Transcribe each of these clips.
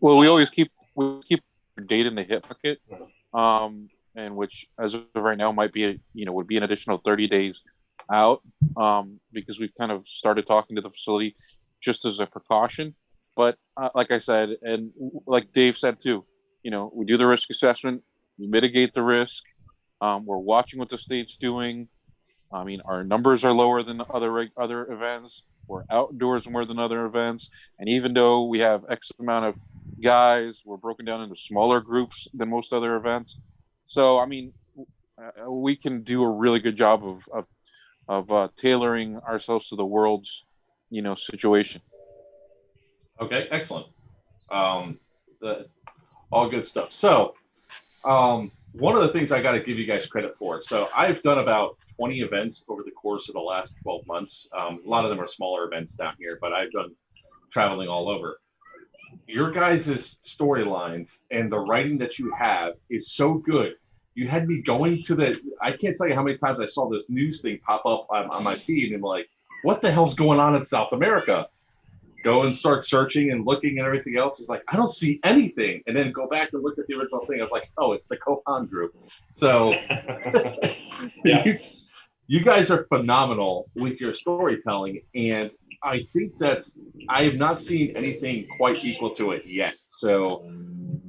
Well, we keep our date in the hip pocket, and which as of right now might be would be an additional 30 days out, because we've kind of started talking to the facility just as a precaution. But like I said, and like Dave said too, we do the risk assessment, we mitigate the risk. We're watching what the state's doing. I mean, our numbers are lower than other events. We're outdoors more than other events, and even though we have X amount of guys, we're broken down into smaller groups than most other events. So, I mean, we can do a really good job of tailoring ourselves to the world's situation. Okay, excellent. Um, the, all good stuff. So, one of the things I got to give you guys credit for. So, I've done about 20 events over the course of the last 12 months. A lot of them are smaller events down here, but I've done traveling all over. Your guys' storylines and the writing that you have is so good. You had me going to I can't tell you how many times I saw this news thing pop up on my feed and I'm like, what the hell's going on in South America? Go and start searching and looking and everything else. It's like, I don't see anything. And then go back and look at the original thing. I was like, oh, it's the Kohan group. So Yeah. you guys are phenomenal with your storytelling. And I think I have not seen anything quite equal to it yet. So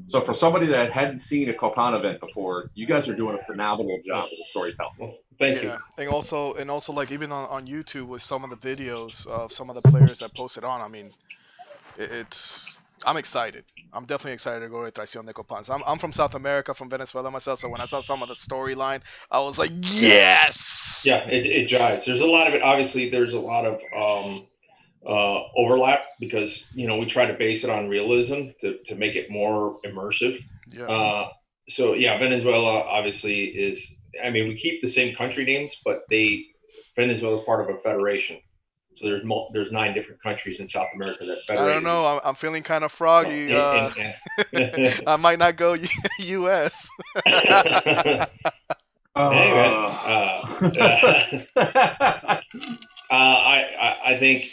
for somebody that hadn't seen a Kohan event before, you guys are doing a phenomenal job with the storytelling. Well, thank you. Yeah, and also like even on YouTube with some of the videos of some of the players that posted on. I mean, it's I'm excited. I'm definitely excited to go to Traición de Copans. I'm from South America, from Venezuela myself, so when I saw some of the storyline, I was like, yes. Yeah, it jives. There's a lot of it. Obviously, there's a lot of overlap because we try to base it on realism to make it more immersive. Yeah. So yeah, Venezuela obviously is. I mean, we keep the same country names, but Venezuela is part of a federation. So there's 9 different countries in South America that I don't federated. know. I'm feeling kind of Well, froggy. I might not go U.S. Hey man, Uh, I think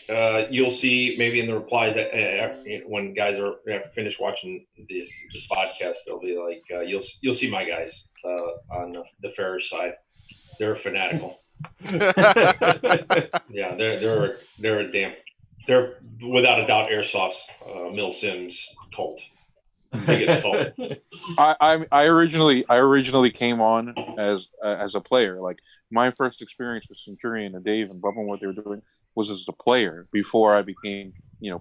you'll see maybe in the replies that when guys are finished watching this podcast, they'll be like you'll see my guys on the fairer side. They're fanatical. Yeah, they're without a doubt Airsoft's Mill Sims cult, biggest cult. I originally came on as a player. Like my first experience with Centurion and Dave and Bubba and what they were doing was as a player before I became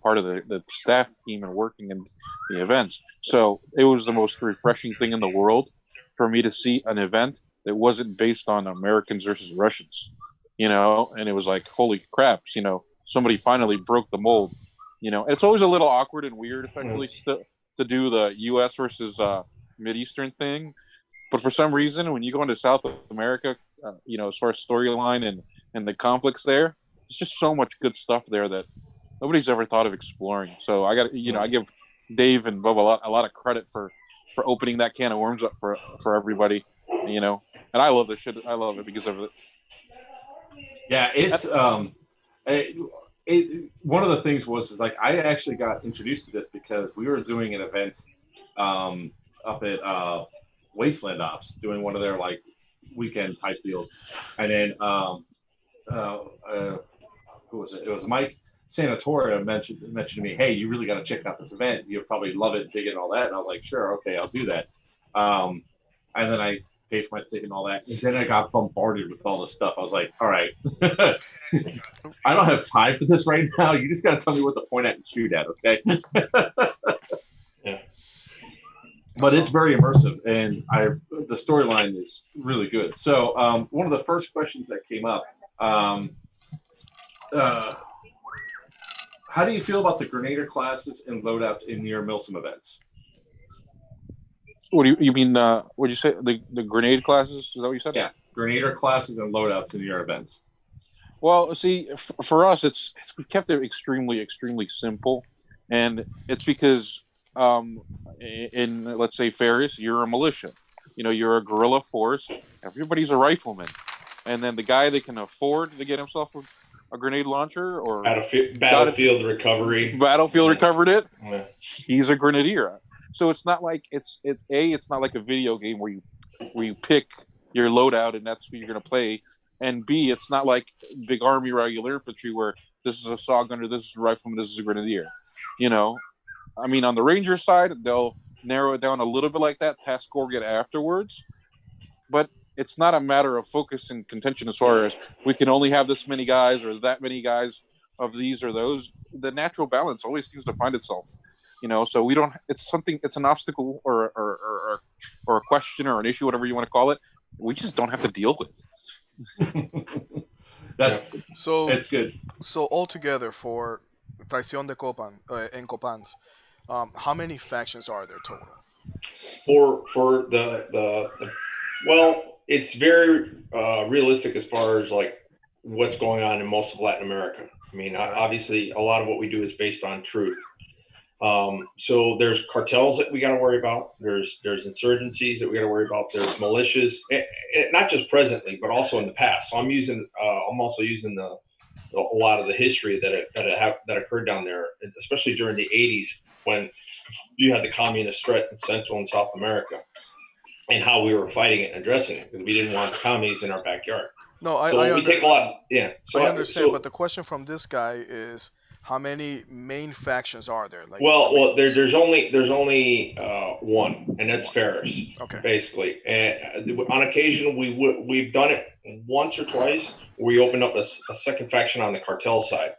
part of the staff team and working in the events. So it was the most refreshing thing in the world for me to see an event that wasn't based on Americans versus Russians. And it was like, holy crap, somebody finally broke the mold. It's always a little awkward and weird, especially to do the U.S. versus Mid-Eastern thing. But for some reason, when you go into South America, as far as storyline and the conflicts there, there's just so much good stuff there that nobody's ever thought of exploring. So I give Dave and Bubba a lot of credit for opening that can of worms up for everybody, And I love this shit. I love it because of it. Yeah, it's one of the things was like I actually got introduced to this because we were doing an event up at Wasteland Ops, doing one of their like weekend type deals, and then who was it? It was Mike Sanatoria mentioned to me, hey, you really got to check out this event. You'll probably love it, dig it, and all that. And I was like, sure, okay, I'll do that. And then I paid for my ticket and all that. And then I got bombarded with all this stuff. I was like, all right, I don't have time for this right now. You just got to tell me what to point at and shoot at, okay? Yeah. But it's very immersive, and the storyline is really good. So one of the first questions that came up, how do you feel about the Grenader classes and loadouts in your Milsim events? What do you mean? What did you say? The grenade classes? Is that what you said? Yeah, Grenader classes and loadouts in your events. Well, see, for us, we've kept it extremely simple, and it's because in let's say Ferris, you're a militia, you're a guerrilla force. Everybody's a rifleman, and then the guy that can afford to get himself a grenade launcher or Battlefield recovery. Battlefield recovered it. Yeah. He's a grenadier. So it's not like it's not like a video game where you pick your loadout and that's who you're going to play. And B, it's not like big army regular infantry where this is a saw gunner, this is a rifleman, this is a grenadier. You know, I mean, on the Ranger side, they'll narrow it down a little bit like that, task organ afterwards. But it's not a matter of focus and contention as far as we can only have this many guys or that many guys of these or those. The natural balance always seems to find itself. You know, so we don't. It's an obstacle or a question or an issue, whatever you want to call it. We just don't have to deal with. It's good. So altogether for Traición de Copan en Copans, how many factions are there total? For the well, it's very realistic as far as like what's going on in most of Latin America. I mean, obviously, a lot of what we do is based on truth. So there's cartels that we got to worry about. There's insurgencies that we got to worry about. There's militias, not just presently, but also in the past. So I'm also using a lot of the history that occurred down there, especially during the 80s when you had the communist threat in Central and South America, and how we were fighting it and addressing it because we didn't want commies in our backyard. No, I take a lot. Yeah, so I understand. But the question from this guy is, how many main factions are there? Like, there's only one, and that's Ferris. Okay. Basically, and on occasion we've done it once or twice. We opened up a second faction on the cartel side,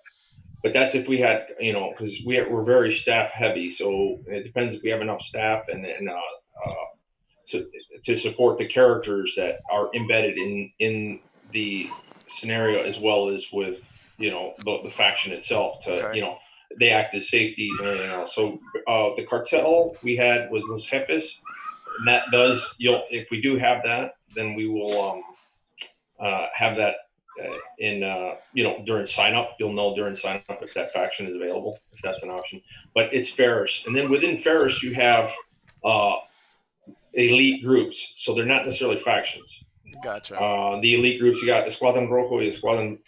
but that's if we had, because we're very staff heavy. So it depends if we have enough staff and to support the characters that are embedded in the scenario as well as with the faction itself they act as safeties and everything else. So the cartel we had was Los Jefes, and that does if we do have that, then we will have that during sign up. You'll know during sign up if that faction is available, if that's an option. But it's Ferris, and then within Ferris you have elite groups, so they're not necessarily factions. Gotcha. The elite groups, you got Escuadrón Rojo and Escuadrón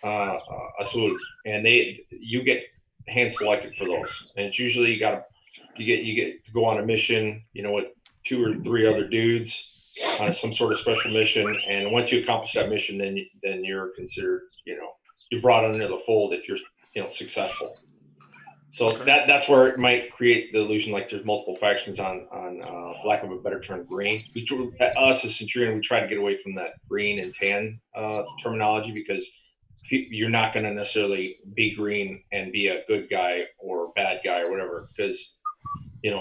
Azul, and you get hand selected for those. And it's usually you get to go on a mission, with 2 or 3 other dudes on some sort of special mission. And once you accomplish that mission, then you're considered, you're brought under the fold if you're successful. So that's where it might create the illusion like there's multiple factions on lack of a better term, green. Us as Centurion, we try to get away from that green and tan terminology because you're not going to necessarily be green and be a good guy or bad guy or whatever. Because, if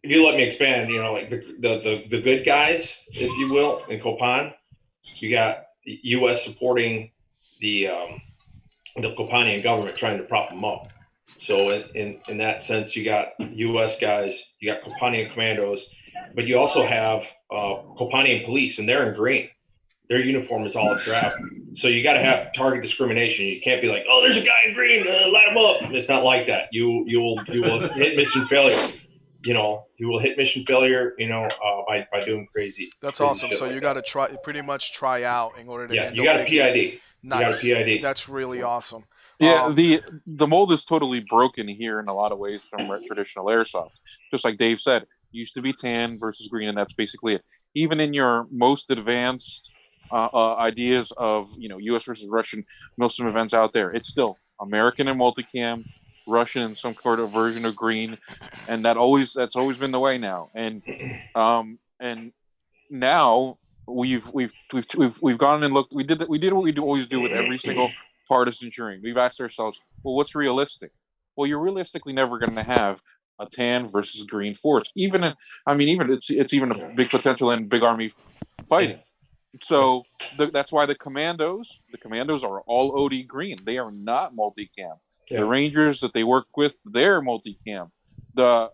you let me expand, like the good guys, if you will, in Copan, you got U.S. supporting the Copanian government trying to prop them up. So in that sense, you got U.S. guys, you got Copanian commandos, but you also have Copanian police, and they're in green. Their uniform is all drab. So you got to have target discrimination. You can't be like, oh, there's a guy in green, light him up. It's not like that. You will hit mission failure. You will hit mission failure. By doing crazy. That's crazy awesome. So you got to pretty much try out in order to. Yeah, you got a PID. Nice. You got a PID. That's really awesome. Yeah, the mold is totally broken here in a lot of ways from traditional airsoft. Just like Dave said, it used to be tan versus green, and that's basically it. Even in your most advanced ideas of U.S. versus Russian Muslim events out there, it's still American and multicam, Russian and some sort of version of green, and that's always been the way now. And now we've gone and looked. We did what we always do with every single part of Centurion. We've asked ourselves, well, what's realistic? Well, you're realistically never going to have a tan versus green force. It's even a big potential in big army fighting. So that's why the commandos are all OD green. They are not multicam. Yeah. The Rangers that they work with, they're multicam. The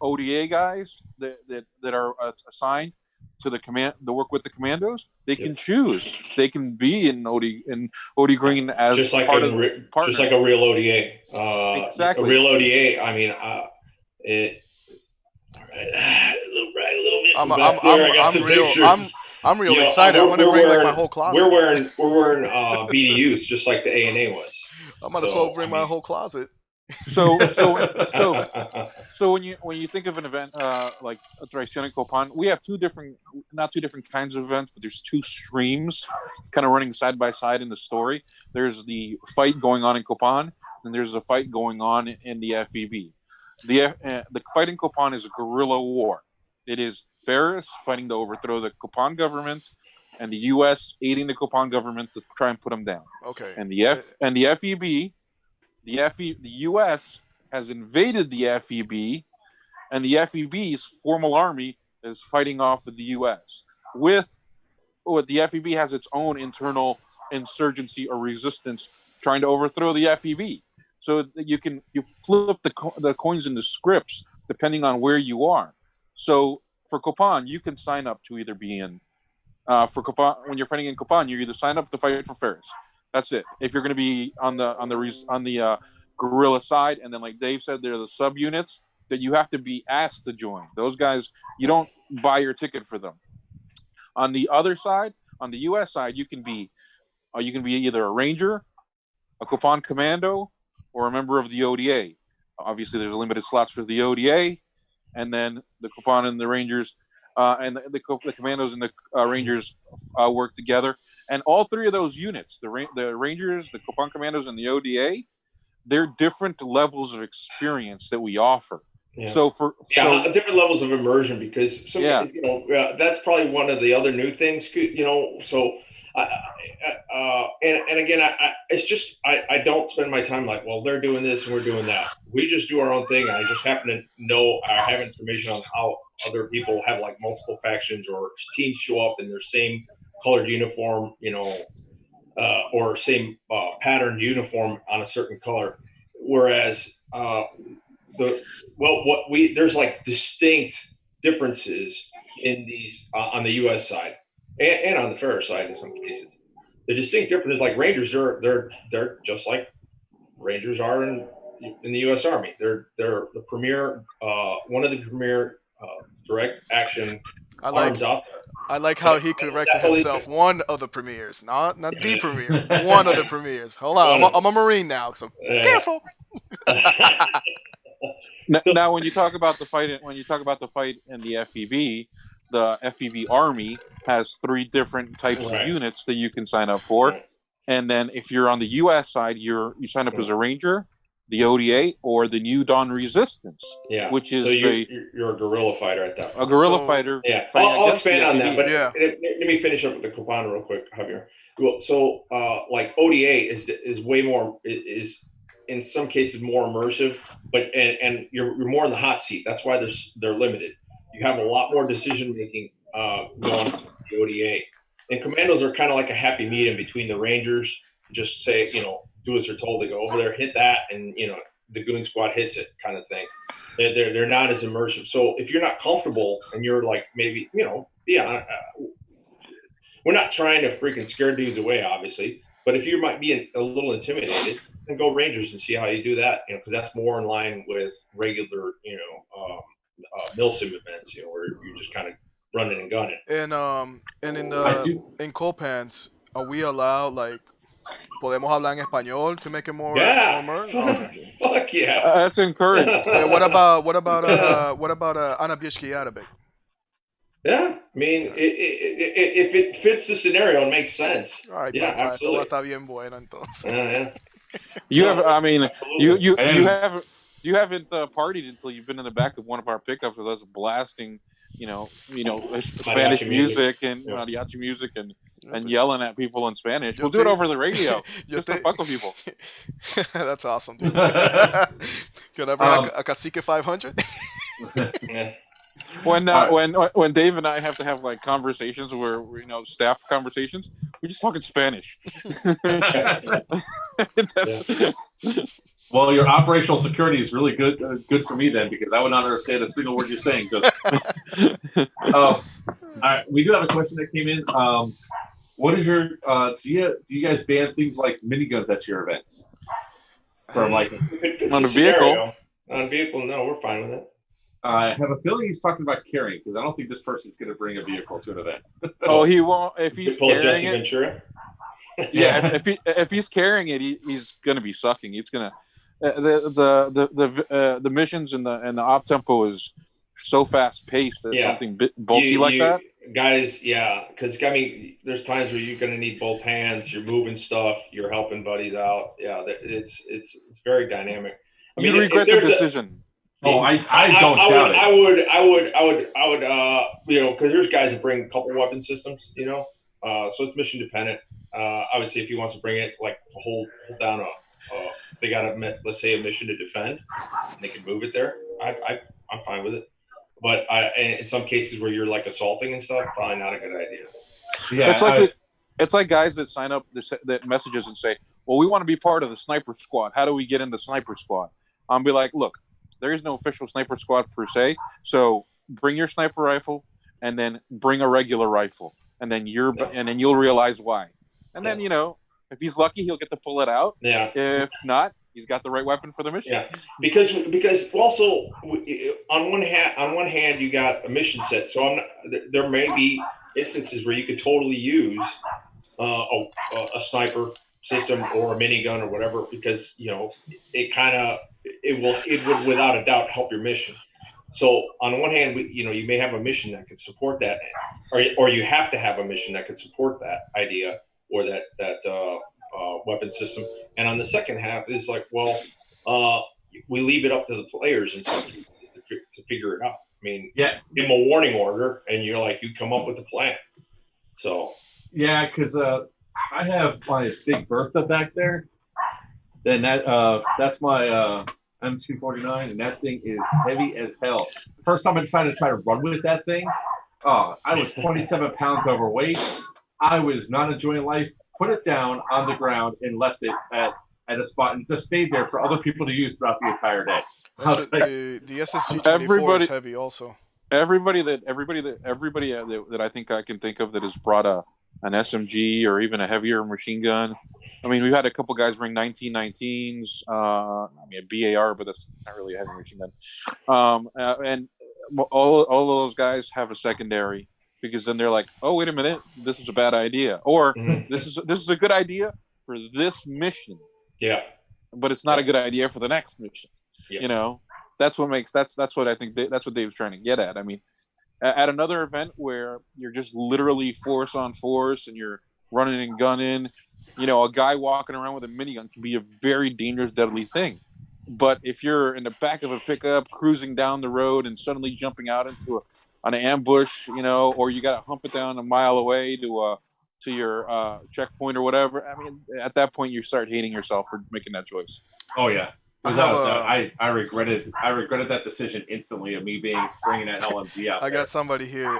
ODA guys that are assigned to the work with the commandos, they can choose. They can be in OD green as just like part of the partner. Just like a real ODA. Exactly. A real ODA. I mean, a little bit. I'm really excited. I'm gonna bring like my whole closet. We're wearing BDUs just like the ANA was. I might as well bring my whole closet. So when you think of an event like a Traición en Copan, we have not two different kinds of events, but there's two streams kind of running side by side in the story. There's the fight going on in Copan, and there's the fight going on in the FEB. The fight in Copan is a guerrilla war. It is Ferris fighting to overthrow the Copan government, and the U.S. aiding the Copan government to try and put them down. Okay. And the FEB. The U.S. has invaded the FEB, and the FEB's formal army is fighting off with the U.S. With the FEB has its own internal insurgency or resistance trying to overthrow the FEB. So you flip the coins into scripts depending on where you are. So for Copan, you can sign up to either be in for Copan. When you're fighting in Copan, you either sign up to fight for Ferris. That's it. If you're going to be on the guerrilla side, and then like Dave said, there are the subunits that you have to be asked to join. Those guys, you don't buy your ticket for them. On the other side, on the U.S. side, you can be either a ranger, a Copan commando, or a member of the ODA. Obviously, there's limited slots for the ODA, and then the Copan and the Rangers. And the commandos and the Rangers work together. And all three of those units, the Rangers, the Copan commandos, and the ODA, they're different levels of experience that we offer. Yeah. So different levels of immersion, because that's probably one of the other new things. So and again, it's just I don't spend my time like, well, they're doing this and we're doing that. We just do our own thing. I just happen to know I have information on how other people have like multiple factions or teams show up in their same colored uniform, or same patterned uniform on a certain color. Whereas there's like distinct differences in these on the U.S. side and on the Ferris side in some cases. The distinct difference is like Rangers, they're just like Rangers are in the U.S. Army. They're the premier, one of the premier direct action arms out there. I like how he corrected himself. One of the premiers, not the premier. One of the premiers. Hold on, I'm a Marine now, so careful. Now, when you talk about the fight in the FEB, the FEB Army has three different types of units that you can sign up for, and then if you're on the U.S. side, you sign up as a Ranger, the ODA, or the New Dawn Resistance, which is you're a guerrilla fighter at that point. A guerrilla fighter. Yeah, I'll expand on that, but let me finish up with the Copan real quick, Javier. Well, so like ODA is way more is in some cases more immersive, but and you're more in the hot seat. That's why they're limited. You have a lot more decision making going on the ODA, and commandos are kind of like a happy medium between the Rangers. Just say, do as they're told. They go over there, hit that, and the goon squad hits it, kind of thing. They're not as immersive. So if you're not comfortable and you're like maybe we're not trying to freaking scare dudes away, obviously. But if you might be a little intimidated, then go Rangers and see how you do that. Because that's more in line with regular milsim events. Where you're just kind of running and gunning. And in Copans, are we allowed like? ¿Podemos hablar en español to make it more? Fuck yeah. That's encouraged. What about Ana Bieshki Arabic? Yeah, I mean, if it fits the scenario and makes sense. All right, absolutely. Está bien bueno, entonces. You haven't partied until you've been in the back of one of our pickups with us blasting, Spanish music and mariachi music and yelling at people in Spanish. We'll do it over the radio just to fuck with people. That's awesome, dude. Can I bring a Cacique 500? When Dave and I have to have like conversations where staff conversations, we just talk in Spanish. Well, your operational security is really good for me then, because I would not understand a single word you're saying. All right, we do have a question that came in. What is your do you guys ban things like miniguns at your events? From like on a vehicle? On a vehicle, no, we're fine with it. I have a feeling he's talking about carrying because I don't think this person's going to bring a vehicle to an event. Oh, he won't. If You he's pull a carrying Jesse it, Ventura. yeah. If he's carrying it, he's going to be sucking. It's going to the missions and the op tempo is so fast paced that Yeah. something bulky like that. Guys, yeah, because I mean, there's times where you're going to need both hands. You're moving stuff. You're helping buddies out. Yeah, it's very dynamic. I You'd mean, regret the decision. I don't doubt it. I would, you know, because there's guys that bring a couple weapon systems, you know, so it's mission dependent. I would say if he wants to bring it, like to hold down if they got let's say a mission to defend, and they can move it there. I'm fine with it. But in some cases where you're like assaulting and stuff, probably not a good idea. Yeah, it's like guys that sign up that messages and say, "Well, we want to be part of the sniper squad. How do we get into sniper squad?" I'll be like, "Look, there is no official sniper squad per se. So bring your sniper rifle, and then bring a regular rifle, and then you'll realize why. And then if he's lucky, he'll get to pull it out. Yeah. If not, he's got the right weapon for the mission. Yeah, because also on one hand you got a mission set, so there may be instances where you could totally use a sniper system or a minigun or whatever, because it would without a doubt help your mission. So on one hand, you may have a mission that could support that, or you have to have a mission that could support that idea or that weapon system. And on the second half is like, well, we leave it up to the players and to figure it out. I mean, yeah, give them a warning order, and you come up with a plan. So yeah, because I have my big Bertha back there. Then that's my M249, and that thing is heavy as hell. The first time I decided to try to run with that thing, I was 27 pounds overweight. I was not enjoying life. Put it down on the ground and left it at a spot and just stayed there for other people to use throughout the entire day. The SSG-24 is heavy also. Everybody that I think I can think of that has brought an SMG or even a heavier machine gun. I mean, we've had a couple guys bring 1919s, a BAR, but that's not really a heavy machine gun. And all of those guys have a secondary, because then they're like, oh, wait a minute, this is a bad idea, or this is a good idea for this mission. Yeah, but it's not a good idea for the next mission. Yeah. That's what I think that's what Dave's trying to get at. I mean, at another event where you're just literally force on force and you're running and gunning, a guy walking around with a minigun can be a very dangerous, deadly thing. But if you're in the back of a pickup cruising down the road and suddenly jumping out into an ambush, or you got to hump it down a mile away to your checkpoint or whatever, I mean, at that point you start hating yourself for making that choice. Oh yeah. Without a doubt, I regretted that decision instantly of me bringing that LMG out. I got somebody here.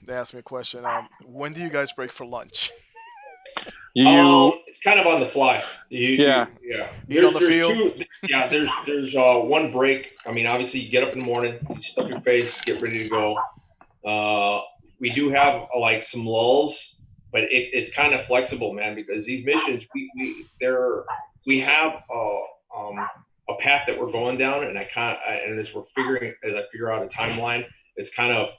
They asked me a question. When do you guys break for lunch? It's kind of on the fly. Eat on the field. There's one break. I mean, obviously, you get up in the morning, you stuff your face, get ready to go. We do have some lulls, but it's kind of flexible, man, because these missions we have a path that we're going down, and as I figure out a timeline, it's kind of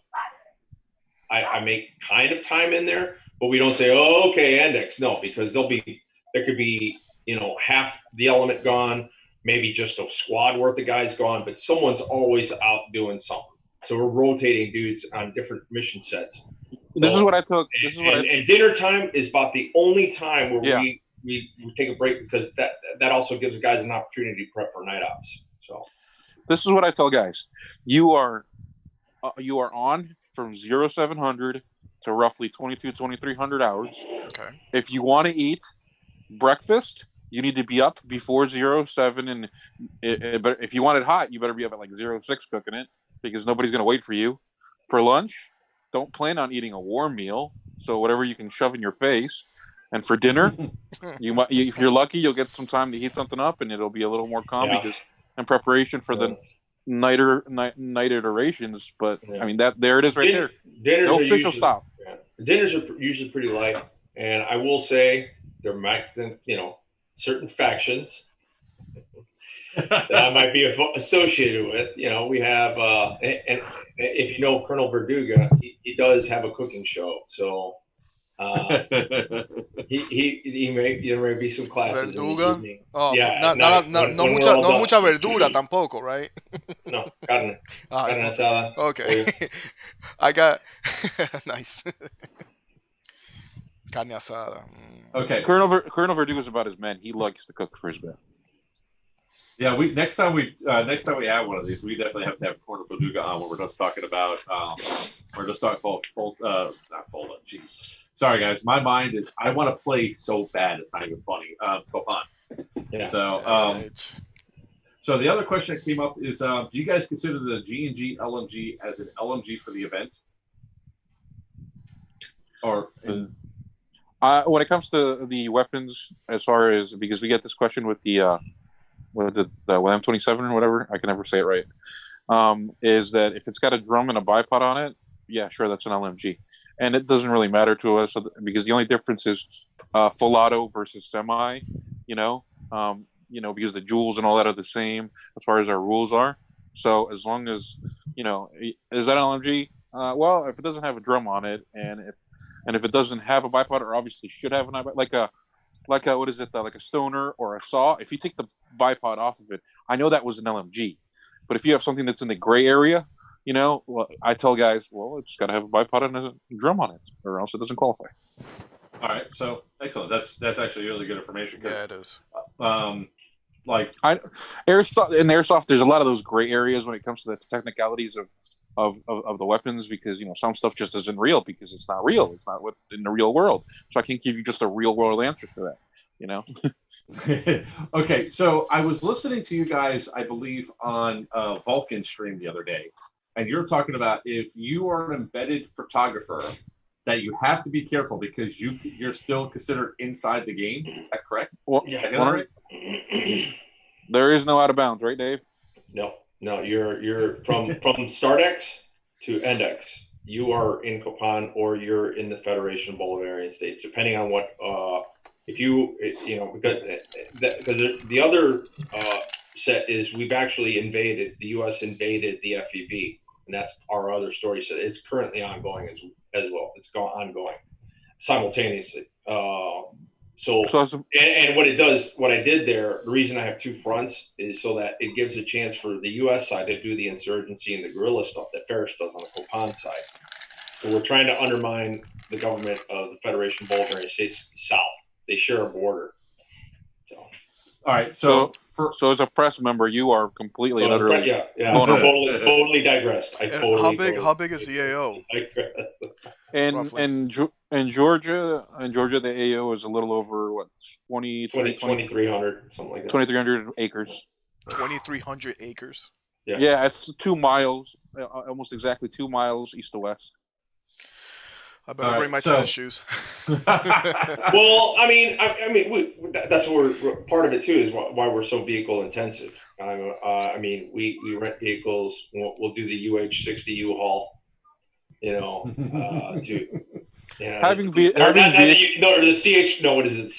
I make kind of time in there, but we don't say, oh, okay, index. No, because there could be half the element gone, maybe just a squad worth of guys gone, but someone's always out doing something. So we're rotating dudes on different mission sets. This is what I took. And dinner time is about the only time where we take a break, because that also gives the guys an opportunity to prep for night ops. So this is what I tell guys: you are on from 0700 to roughly 2300 hours. Okay. If you want to eat breakfast, you need to be up before 07, but if you want it hot, you better be up at 06 cooking it, because nobody's going to wait for you. For lunch, don't plan on eating a warm meal, so whatever you can shove in your face. And for dinner, if you're lucky, you'll get some time to heat something up, and it'll be a little more calm because in preparation for the night iterations. But I mean, there it is right there. No official stop. Yeah. Dinners are usually pretty light, and I will say there might, certain factions that I might be associated with. You know, we have, and if you know Colonel Verduga, he does have a cooking show. So there may be some classes in the Verduga. evening. Oh, Yeah, no, at night no when we're all done. mucha verdura tampoco, right? No, carne asada. Okay. I got nice. Carne asada. Okay. Colonel Verdugo is about his men. He likes to cook for his men. Yeah, next time we have one of these, we definitely have to have Corner Paduga on when we're just talking about we're just talking about not fold up. Jeez, sorry guys, my mind is I want to play so bad it's not even funny. Copan. Yeah. So the other question that came up is, do you guys consider the G&G LMG as an LMG for the event? Or when it comes to the weapons, as far as because we get this question with the M27 or whatever, I can never say it right. Is that if it's got a drum and a bipod on it, yeah, sure, that's an LMG, and it doesn't really matter to us because the only difference is full auto versus semi. Because the joules and all that are the same as far as our rules are. So as long as is that an LMG? Well, if it doesn't have a drum on it, and if it doesn't have a bipod, or obviously should have an like a what is it, like a stoner or a saw. If you take the bipod off of it, I know that was an LMG. But if you have something that's in the gray area, well, I tell guys, well, it's got to have a bipod and a drum on it, or else it doesn't qualify. All right, so excellent. That's actually really good information. Yeah, it is. Airsoft, there's a lot of those gray areas when it comes to the technicalities of the weapons, because some stuff just isn't real because it's not real. It's not what in the real world. So I can't give you just a real world answer to that. Okay, so I was listening to you guys, I believe, on Vulcan stream the other day, and you're talking about if you are an embedded photographer, that you have to be careful because you're still considered inside the game. Is that correct? Well, yeah. There is no out of bounds, right, Dave? No. You're from StartX to EndX. You are in Copan or you're in the Federation of Bolivarian States, depending on what. Because the other set is we've actually invaded. The U.S. invaded the FEB, and that's our other story. So it's currently ongoing as well. It's ongoing simultaneously. And what it does, what I did there, the reason I have two fronts is so that it gives a chance for the U.S. side to do the insurgency and the guerrilla stuff that Ferris does on the Copan side. So we're trying to undermine the government of the Federation of Bolivarian States South. They share a border. So, all right. So as a press member, you are completely and utterly totally digressed. How big is the AO? In Georgia, the AO is a little over 2,300, something like that. 2,300 acres. 2,300 acres. Yeah, it's 2 miles, almost exactly 2 miles east to west. I better bring my tennis shoes. Well, I mean, that's what we're part of it too. Is why we're so vehicle intensive. We rent vehicles. We'll do the UH-60 U-Haul. Having the CH. No, what is it?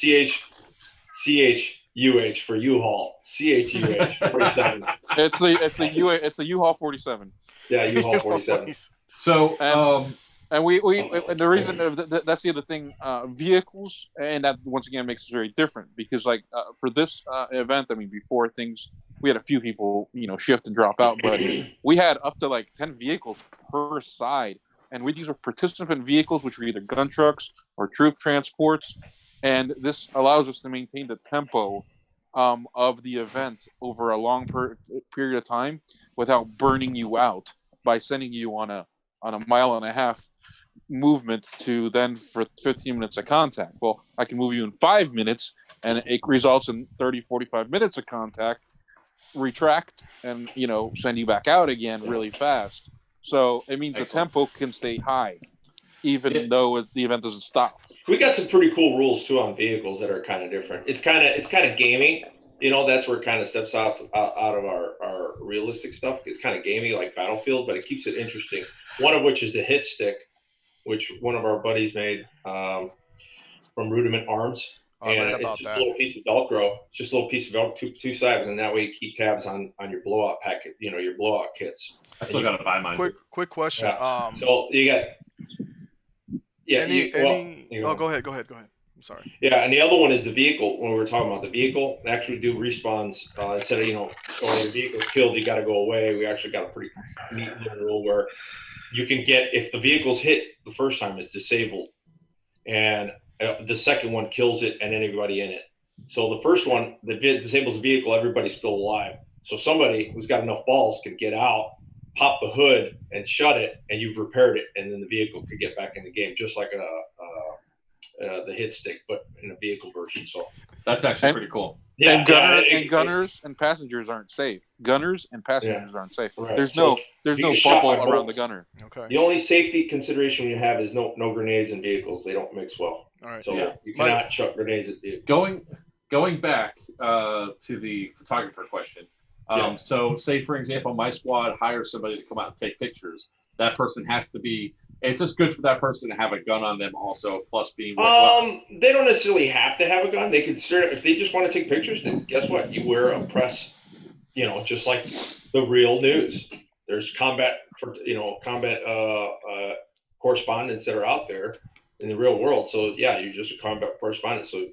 CHUH for U-Haul. CHUH 47. It's the U-Haul 47. Yeah, U-Haul 47. So. And the reason that's the other thing, vehicles, and that once again makes it very different because for this event, before things, we had a few people, shift and drop out, but we had up to 10 vehicles per side. And these were participant vehicles, which were either gun trucks or troop transports. And this allows us to maintain the tempo of the event over a long period of time without burning you out by sending you on a 1.5 mile movement to then for 15 minutes of contact. Well, I can move you in 5 minutes and it results in 30, 45 minutes of contact, retract, and, send you back out again really fast. So it means the tempo can stay high, even though the event doesn't stop. We got some pretty cool rules too on vehicles that are kind of different. It's kind of gamey. That's where it kind of steps out of our realistic stuff. It's kind of gamey like Battlefield, but it keeps it interesting. One of which is the hit stick, which one of our buddies made from Rudiment Arms. I read And it's about just that. a little piece of Velcro. It's just a little piece of Velcro, two sides, and that way you keep tabs on your blowout packet, your blowout kits. I still got to buy mine. Quick question. Yeah. So you got Go ahead. I'm sorry. Yeah, and the other one is the vehicle. When we were talking about the vehicle, they actually do respawns instead of your vehicle's killed, you got to go away. We actually got a pretty neat little rule where you can get, if the vehicle's hit the first time, it's disabled, and the second one kills it and anybody in it. So the first one that disables the vehicle, everybody's still alive. So somebody who's got enough balls can get out, pop the hood, and shut it, and you've repaired it, and then the vehicle could get back in the game, just like the hit stick, but in a vehicle version. So that's actually pretty cool. Yeah, and gunners and passengers aren't safe. Gunners and passengers aren't safe. Right. There's no bubble around the gunner. Okay. The only safety consideration you have is no grenades in vehicles. They don't mix well. All right. So you cannot chuck grenades at vehicles. Going back to the photographer question. So say, for example, my squad hires somebody to come out and take pictures. That person has to be. It's just good for that person to have a gun on them also, plus being they don't necessarily have to have a gun. They could if they just want to take pictures, then guess what? You wear a press, just like the real news. There's combat correspondents that are out there in the real world. So yeah, you're just a combat correspondent. So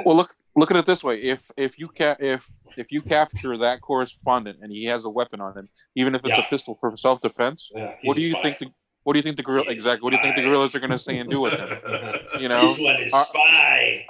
well, look at it this way: if you capture that correspondent and he has a weapon on him, even if it's a pistol for self-defense, what do you think the guerrillas are going to say and do with him? This one is spy.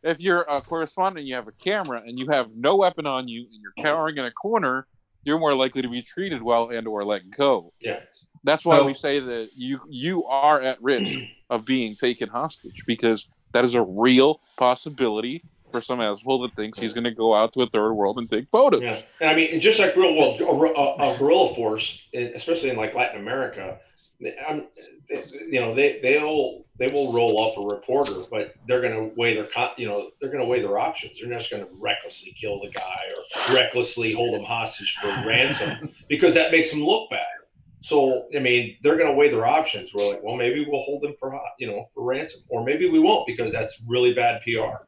If you're a correspondent, you have a camera and you have no weapon on you, and you're cowering in a corner, you're more likely to be treated well and or let go. Yeah, that's why we say that you are at risk of being taken hostage, because that is a real possibility for some asshole that thinks he's going to go out to a third world and take photos. Yeah, and I mean, just like real world, a guerrilla force, especially in like Latin America, they will roll up a reporter, but they're going to weigh their options. They're not just going to recklessly kill the guy or recklessly hold him hostage for ransom because that makes them look bad. So, I mean, they're going to weigh their options. We're like, well, maybe we'll hold them for ransom, or maybe we won't because that's really bad PR.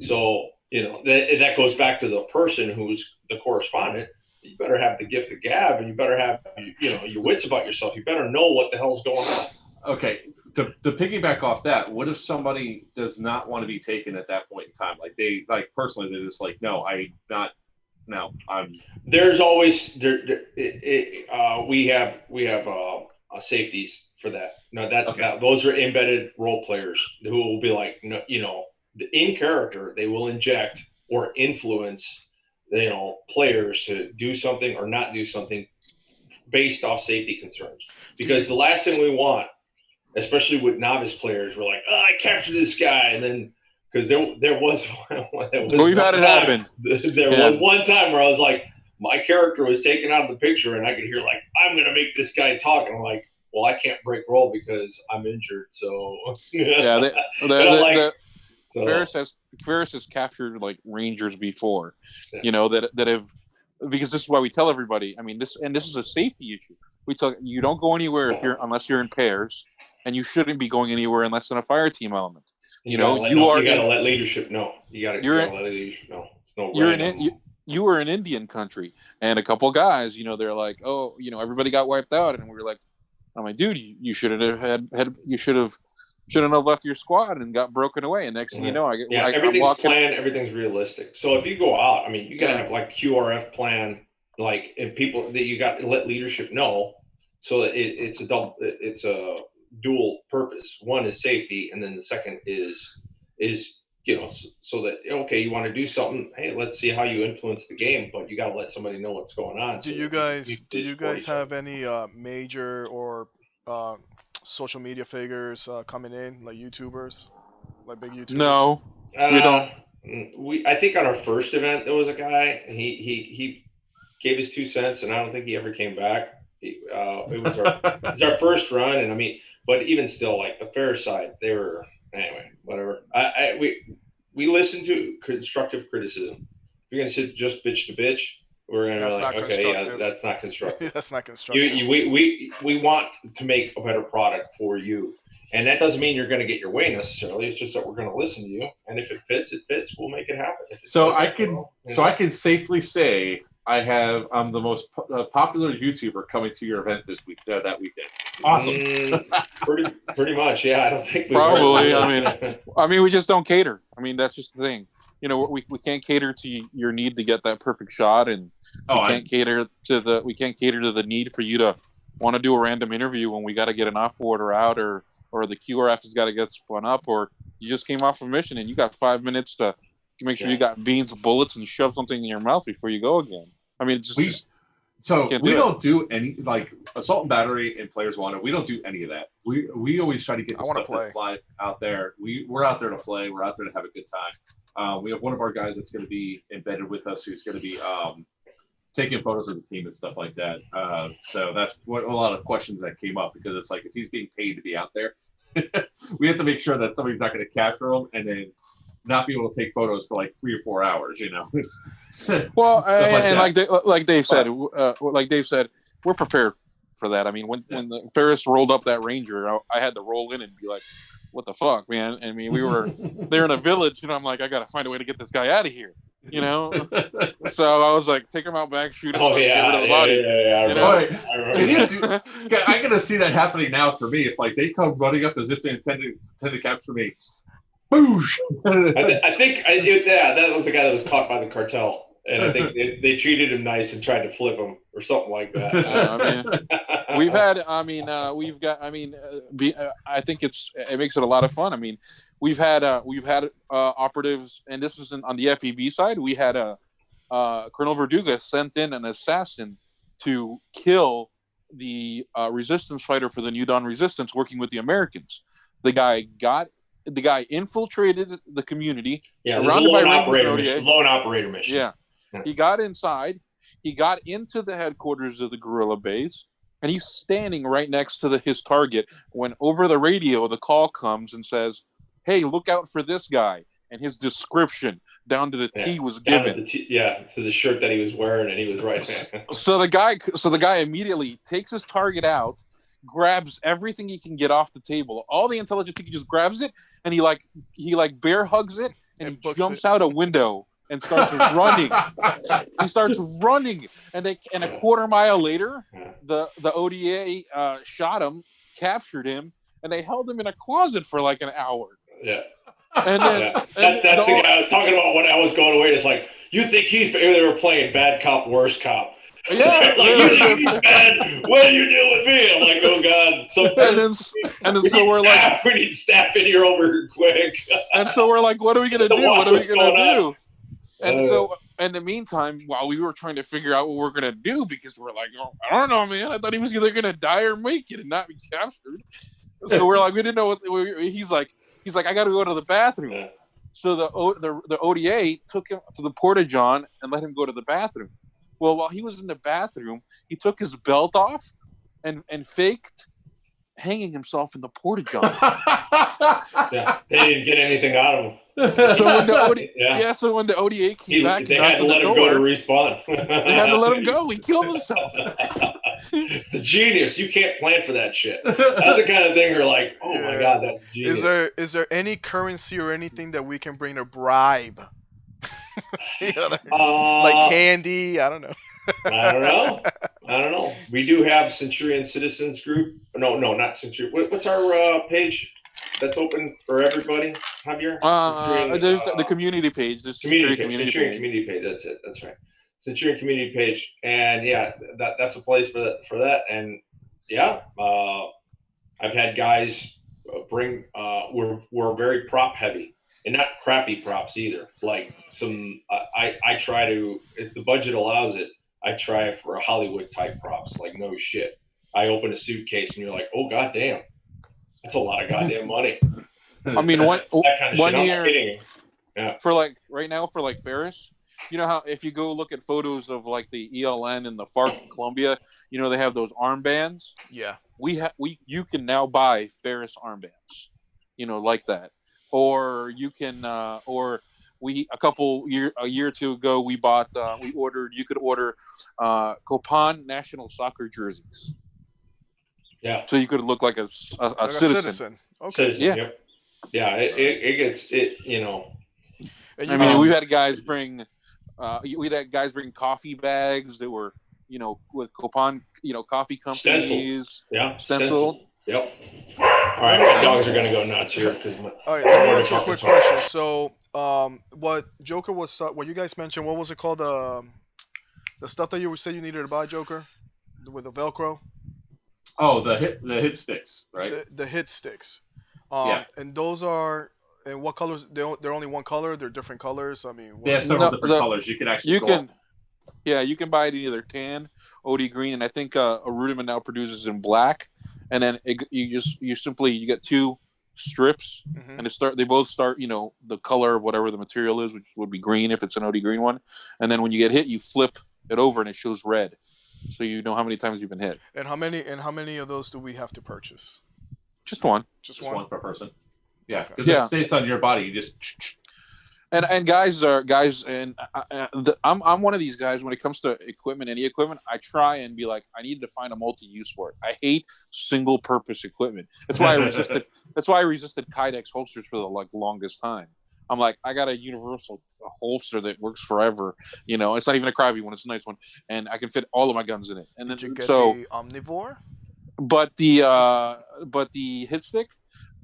So, that goes back to the person who's the correspondent. You better have the gift of gab, and you better have, your wits about yourself. You better know what the hell's going on. Okay. To piggyback off that, what if somebody does not want to be taken at that point in time? Like personally, they're just like, no, I'm. There's always we have safeties for that. No, those are embedded role players who will be like, in character, they will inject or influence, players to do something or not do something based off safety concerns. Because the last thing we want, especially with novice players, we're like, I captured this guy, and then because there was we've had it happen. There was one time where I was like, my character was taken out of the picture, and I could hear like, I'm gonna make this guy talk, and I'm like, well, I can't break roll because I'm injured, so yeah. Ferris has captured like Rangers before, that have, because this is why we tell everybody. I mean, this is a safety issue. We tell you don't go anywhere unless you're in pairs, and you shouldn't be going anywhere unless in a fire team element. You gotta let leadership know. You gotta let leadership know. You were in Indian country, and a couple guys, they're like, oh, everybody got wiped out, and we were like, I'm like, dude, you shouldn't have left your squad and got broken away. And next thing you know, everything's planned, everything's realistic. So if you go out, I mean, you gotta have like QRF plan, like, and people that you got to let leadership know, so that it's a dual purpose. One is safety, and then the second is so that, okay, you want to do something, hey, let's see how you influence the game, but you got to let somebody know what's going on. Do you guys have any major or social media figures coming in, like YouTubers, like big YouTubers? No, we don't. I think on our first event there was a guy. He gave his 2 cents, and I don't think he ever came back. It was our first run, and I mean, but even still, like the fair side, they were anyway. Whatever. We listen to constructive criticism. If you're gonna sit just bitch to bitch, we're gonna be like, okay, yeah, that's not constructive. That's not constructive. We want to make a better product for you. And that doesn't mean you're going to get your way necessarily. It's just that we're going to listen to you, and if it fits, it fits. We'll make it happen. If it So doesn't, I can, well, you so know. I can safely say I'm the most popular YouTuber coming to your event this week, that weekend. Awesome. Pretty much, yeah. I don't think we Probably. were. I mean, we just don't cater. I mean, that's just the thing. You know, we can't cater to your need to get that perfect shot, and we can't cater to the need for you to want to do a random interview when we got to get an op order out, or the QRF has got to get spun up, or you just came off a mission and you got 5 minutes to make sure you got beans, bullets, and shove something in your mouth before you go again. I mean, we don't do any, like, assault and battery and Players Wanted. We don't do any of that. We always try to get the stuff that's live out there. We're out there to play. We're out there to have a good time. We have one of our guys that's going to be embedded with us who's going to be taking photos of the team and stuff like that. So that's what a lot of questions that came up, because it's like, if he's being paid to be out there, we have to make sure that somebody's not going to capture him and then not be able to take photos for like 3 or 4 hours. You know. Well, and like Dave said, we're prepared for that. I mean, when the Ferris rolled up that Ranger, I had to roll in and be like, "What the fuck, man?" I mean, we were there in a village, and I'm like, I gotta find a way to get this guy out of here, you know. So I was like, take him out back, shoot him, get rid of the body. Yeah. I gotta see that happening now for me. If like they come running up as if they intend to capture me. Boosh! I think that was the guy that was caught by the cartel, and I think they treated him nice and tried to flip him or something like that. I think it makes it a lot of fun. I mean, we've had operatives, and this was on the FEB side. We had Colonel Verduga sent in an assassin to kill the resistance fighter for the New Dawn Resistance, working with the Americans. The guy infiltrated the community, surrounded by lone operator mission. Yeah. He got inside. He got into the headquarters of the guerrilla base, and he's standing right next to his target when over the radio the call comes and says, "Hey, look out for this guy." And his description down to the T was given. To the shirt that he was wearing, and he was right there. So the guy immediately takes his target out, grabs everything he can get off the table. All the intelligence, he just grabs it, and he bear hugs it, and he jumps out a window and starts running. He starts running, and a quarter mile later, the ODA shot him, captured him, and they held him in a closet for like an hour. Yeah. And then that's the guy I was talking about when I was going away. It's like, you think they were playing bad cop, worst cop. Yeah, like, you think he's bad? What do you do with me? I'm like, oh god. And then so we're like, we need staff in here over here quick. And so we're like, what are we gonna do? What are we gonna do? And so in the meantime, while we were trying to figure out what we're gonna do, because we're like, oh, I don't know, man. I thought he was either gonna die or make it and not be captured. So we're like, we didn't know what. He's like, I got to go to the bathroom. Yeah. So the ODA took him to the porta-john and let him go to the bathroom. Well, while he was in the bathroom, he took his belt off and faked hanging himself in the porta-john. Yeah, they didn't get anything out of him. So when the ODA came back, they had to let him go to respawn. They had to let him go. He killed himself. The genius. You can't plan for that shit. That's the kind of thing you're like, oh my god, that's genius. Is there any currency or anything that we can bring to bribe? Like candy? I don't know. I don't know. We do have Centurion Citizens Group. No, not Centurion. What's our page that's open for everybody, Javier? There's the community page. There's Centurion community page. That's it. That's right. Centurion community page, and that's a place for that. And I've had guys bring. We're very prop heavy, and not crappy props either. Like some, I try to, if the budget allows it, I try for a Hollywood type props. Like no shit. I open a suitcase and you're like, oh goddamn, that's a lot of goddamn money. I mean, one year Yeah. for like right now for like Ferris, you know how if you go look at photos of like the ELN and the FARC in Colombia, you know they have those armbands. Yeah, you can now buy Ferris armbands, you know, like that, or you can a year or two ago we ordered. You could order Copan national soccer jerseys. Yeah. So you could look like a citizen. Okay. So, Yeah. Yep. Yeah. It gets it. And I you mean, guys, we've had guys bring coffee bags that were, with coupon, coffee Stencil. companies, Yeah. stenciled. Yep. All right. My dogs are gonna go nuts here because all right, let me ask you a quick question. So, what Joker was, what you guys mentioned, what was it called? The stuff that you said you needed to buy, Joker, with the Velcro, Oh, the hit sticks, right? the hit sticks. Yeah. And those are, and what colors? They're only one color. They're different colors. I mean, They have what, several different colors. You can actually You can buy it in either tan, OD green, and I think a Rudiment now produces in black. And then you get two strips, Mhm. and they both start, the color of whatever the material is, which would be green if it's an OD green one. And then when you get hit, you flip it over and it shows red, so you know how many times you've been hit. And how many of those do we have to purchase? Just one. Just one one per person. Yeah, Okay. because it stays on your body. You just. And guys, and I'm one of these guys when it comes to equipment, any equipment. I try and be like, I need to find a multi-use for it. I hate single-purpose equipment. That's why I resisted. That's why I resisted Kydex holsters for the longest time. I'm like, I got a universal holster that works forever. It's not even a crybaby one; it's a nice one, and I can fit all of my guns in it. And then Did you get the Omnivore? But the hit stick,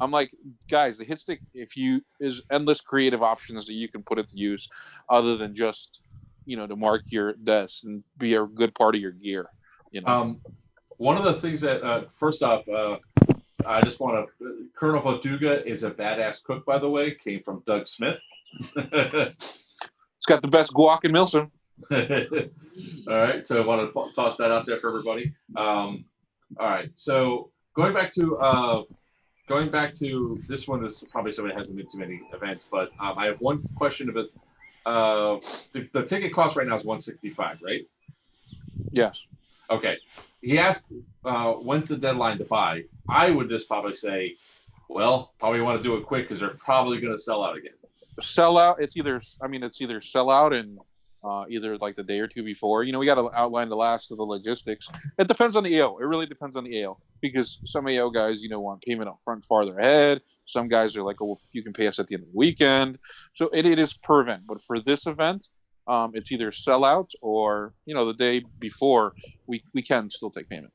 I'm like, guys, the hit stick, is endless creative options that you can put it to use, other than just, to mark your desk and be a good part of your gear. One of the things that first off, I just want to. Colonel Voduga is a badass cook, by the way. Came from Doug Smith. It's got the best guac in Milsom. All right, so I want to toss that out there for everybody. All right, so going back to this one, this probably somebody hasn't been to many events, but I have one question about the ticket cost right now is $165, right? Yes. Okay. He asked when's the deadline to buy. I would just probably say, well, probably want to do it quick because they're probably going to sell out again. Sell out. It's either sell out and either like the day or two before. We got to outline the last of the logistics. It depends on the AO. It really depends on the AO because some AO guys, want payment up front farther ahead. Some guys are like, oh, well, you can pay us at the end of the weekend. So it is per event. But for this event, it's either sell out or, the day before we can still take payment.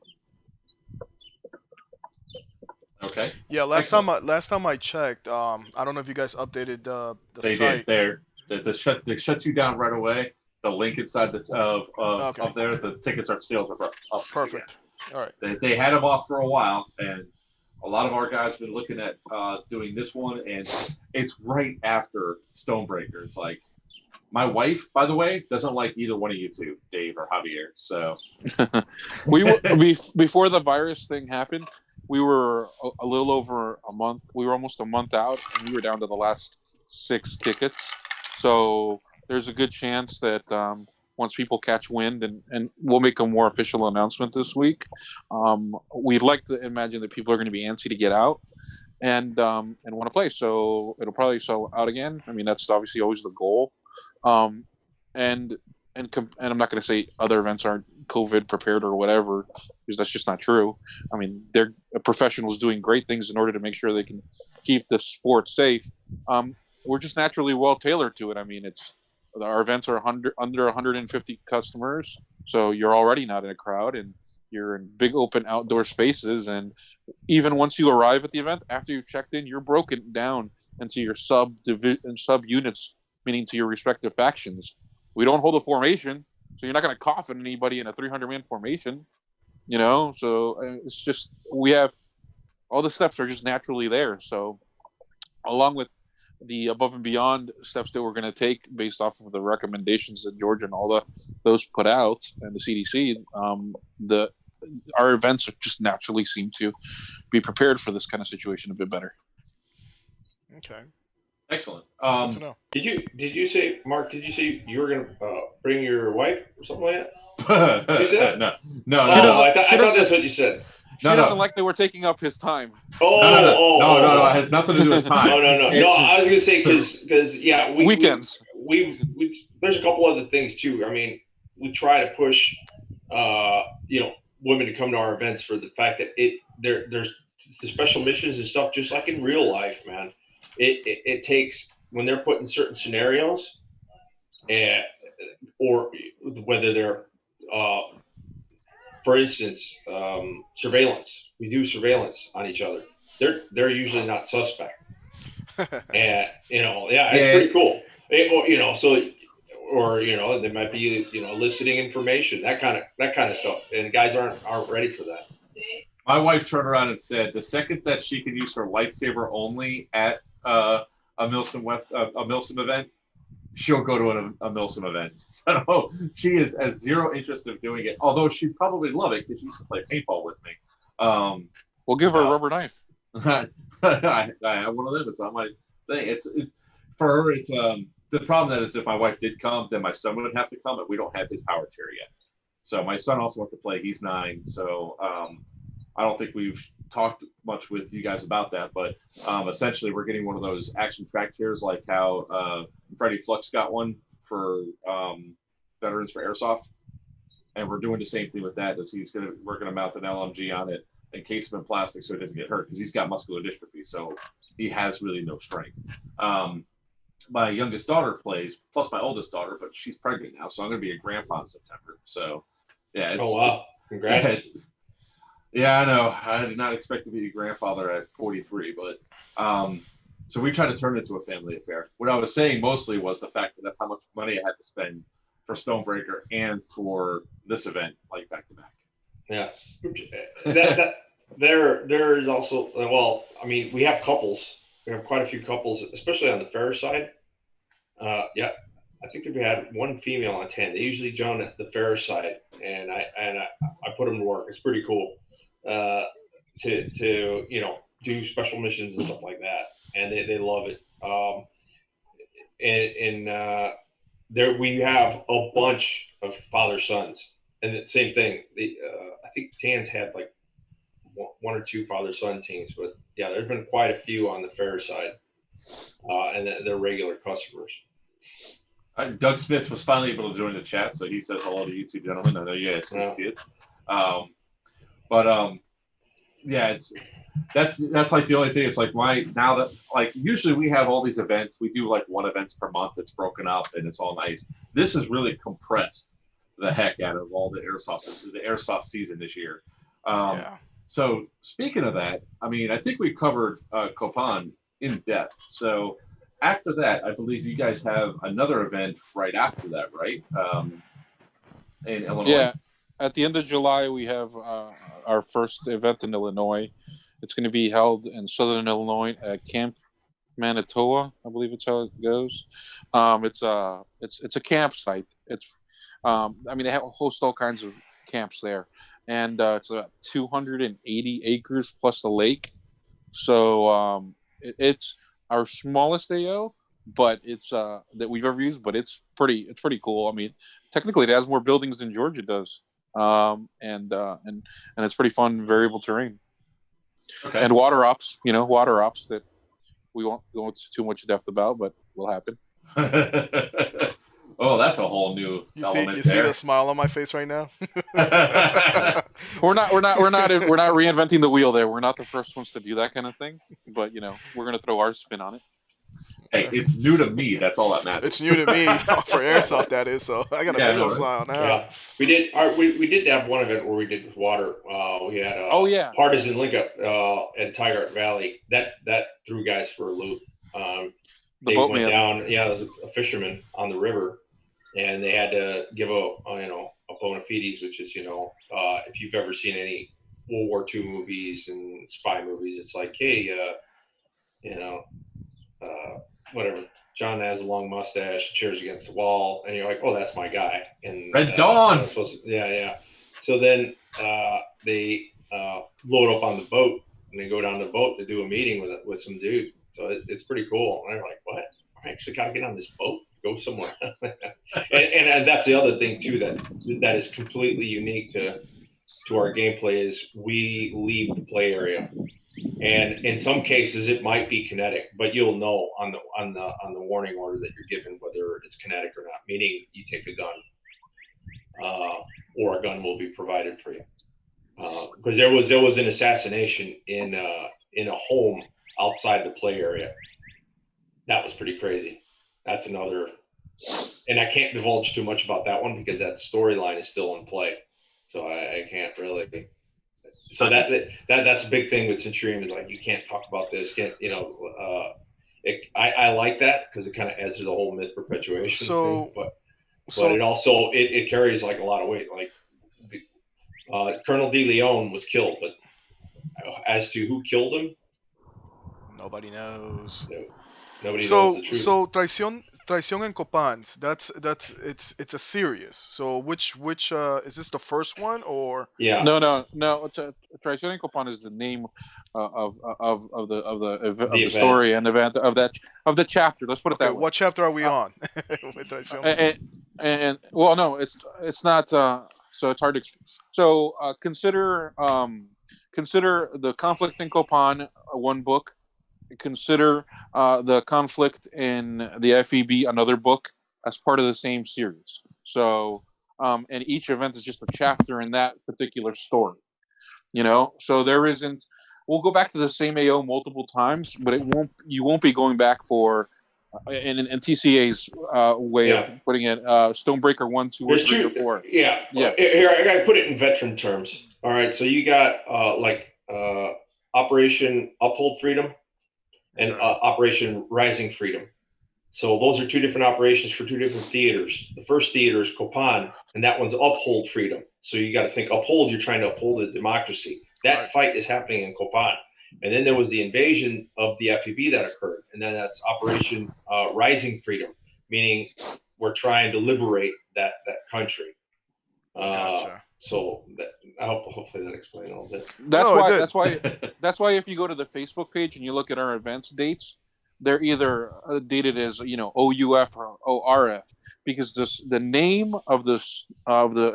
Okay. Yeah, last time I checked, I don't know if you guys updated the site. They did. They shut you down right away. The link inside Okay. up there, the tickets are sales are up. Perfect. All right. They had them off for a while, and a lot of our guys have been looking at doing this one, and it's right after Stonebreaker. It's like my wife, by the way, doesn't like either one of you two, Dave or Javier. So before the virus thing happened, we were a little over a month. We were almost a month out, and we were down to the last 6 tickets. So there's a good chance that once people catch wind, and we'll make a more official announcement this week, we'd like to imagine that people are going to be antsy to get out and want to play. So it'll probably sell out again. I mean, that's obviously always the goal. And I'm not going to say other events aren't COVID prepared or whatever, because that's just not true. I mean, they're professionals doing great things in order to make sure they can keep the sport safe. We're just naturally well tailored to it. I mean, our events are under 150 customers, so you're already not in a crowd, and you're in big open outdoor spaces. And even once you arrive at the event, after you've checked in, you're broken down into your sub units, meaning to your respective factions. We don't hold a formation, so you're not going to coffin anybody in a 300-man formation, So it's just we have all the steps are just naturally there. So along with the above and beyond steps that we're going to take based off of the recommendations that George and all those put out and the CDC, our events just naturally seem to be prepared for this kind of situation a bit better. Okay. Excellent. Good to know. Did you say, Mark? Did you say you were going to bring your wife or something like that? You said No. I thought that's what you said. She doesn't like that we're taking up his time. No. It has nothing to do with time. No. I was going to say because weekends. We there's a couple other things too. I mean, we try to push women to come to our events for the fact that there's the special missions and stuff, just like in real life, man. It takes when they're put in certain scenarios, and or whether they're, for instance, surveillance. We do surveillance on each other. They're usually not suspect, and it's pretty cool. Or they might be eliciting information, that kind of stuff, and guys aren't ready for that. My wife turned around and said the second that she could use her lightsaber only at a Milsim event, she'll go to a Milsim event. So she has zero interest in doing it, although she'd probably love it because she used to play paintball with me. We'll give her a rubber knife. I have one of them. It's on my thing. For her, it's the problem that is if my wife did come, then my son would have to come, but we don't have his power chair yet. So my son also wants to play. He's 9, so I don't think we've talked much with you guys about that, but essentially we're getting one of those action track chairs like how Freddie Flux got one for Veterans for Airsoft, and we're doing the same thing with that. Is we're gonna mount an LMG on it, encase him in plastic so he doesn't get hurt because he's got muscular dystrophy, so he has really no strength. My youngest daughter plays, plus my oldest daughter, but she's pregnant now, so I'm gonna be a grandpa in September. So yeah. Oh wow! Congrats. Yeah, I know. I did not expect to be a grandfather at 43, but so we tried to turn it into a family affair. What I was saying mostly was the fact that how much money I had to spend for Stonebreaker and for this event, like back to back. Yeah, there is also, well, I mean, we have couples. We have quite a few couples, especially on the fair side. Yeah, I think we had one female on 10. They usually join at the fair side, and I put them to work. It's pretty cool. To do special missions and stuff like that, and they love it. There we have a bunch of father sons, and the same thing. I think Tan's had like one or two father son teams, but yeah, there's been quite a few on the fair side, and they're regular customers. Doug Smith was finally able to join the chat, so he says hello to you two gentlemen. I know you guys can see it. Yeah, that's like the only thing. It's like now that like usually we have all these events, we do like one events per month. It's broken up and it's all nice. This has really compressed the heck out of all the airsoft season this year. So speaking of that, I mean, I think we covered Copan in depth. So after that, I believe you guys have another event right after that, right? In Illinois. Yeah. At the end of July, we have our first event in Illinois. It's going to be held in Southern Illinois at Camp Manitowoc, I believe it's how it goes. It's a campsite. I mean, they host all kinds of camps there, and it's 280 acres plus a lake. So it's our smallest AO, but it's that we've ever used. But it's pretty cool. I mean, technically, it has more buildings than Georgia does. And it's pretty fun variable terrain. Okay. And water ops that we won't go into too much depth about, but will happen. Oh, that's a whole new element. You see the smile on my face right now? We're not reinventing the wheel there. We're not the first ones to do that kind of thing, but we're going to throw our spin on it. Hey, it's new to me. That's all that matters. It's new to me for airsoft, that is. So I got a big old smile now. Yeah. We did have one event where we did with water. We had Partisan link up at Tiger Valley. That threw guys for a loop. They went down. Yeah, there was a fisherman on the river, and they had to give a bona fides, which is if you've ever seen any World War II movies and spy movies, it's like, hey, whatever. John has a long mustache, cheers against the wall, and you're like, "Oh, that's my guy." And Red Dawn. Yeah. So then they load up on the boat, and they go down the boat to do a meeting with some dude. So it's pretty cool. And I'm like, "What? I actually got to get on this boat, go somewhere." and that's the other thing too that is completely unique to our gameplay is we leave the play area. And in some cases, it might be kinetic, but you'll know on the warning order that you're given whether it's kinetic or not. Meaning, you take a gun, or a gun will be provided for you. because there was an assassination in a home outside the play area. That was pretty crazy. That's another, and I can't divulge too much about that one because that storyline is still in play, so I can't really. So that's a big thing with Centurion is like you can't talk about this. I like that because it kind of adds to the whole myth perpetuation thing, but it also it carries like a lot of weight. Like Colonel De Leon was killed, but as to who killed him, nobody knows. No, nobody knows the truth. So Traición en Copans, it's a series. So which is this the first one or? Yeah. No. Traición en Copan is the name of the story and event of the chapter. Let's put it that way. What chapter are we on? With Traición? And well, no, it's not. So it's hard to. So consider the conflict in Copan, one book. Consider the conflict in the FEB, another book, as part of the same series. So, and each event is just a chapter in that particular story. So there isn't. We'll go back to the same AO multiple times, but you won't be going back for. In TCA's way of putting it, Stonebreaker 1, 2, or 3, or 4. Yeah. Here I gotta put it in veteran terms. All right, so you got Operation Uphold Freedom and Operation Rising Freedom. So those are two different operations for two different theaters. The first theater is Copan, and that one's Uphold Freedom. So you got to think Uphold. You're trying to uphold the democracy. That fight is happening in Copan. And then there was the invasion of the FEB that occurred. And then that's Operation Rising Freedom, meaning we're trying to liberate that country. Gotcha. So hopefully that explains all that. That's why if you go to the Facebook page and you look at our events dates, they're either dated as OUF or ORF because the name of the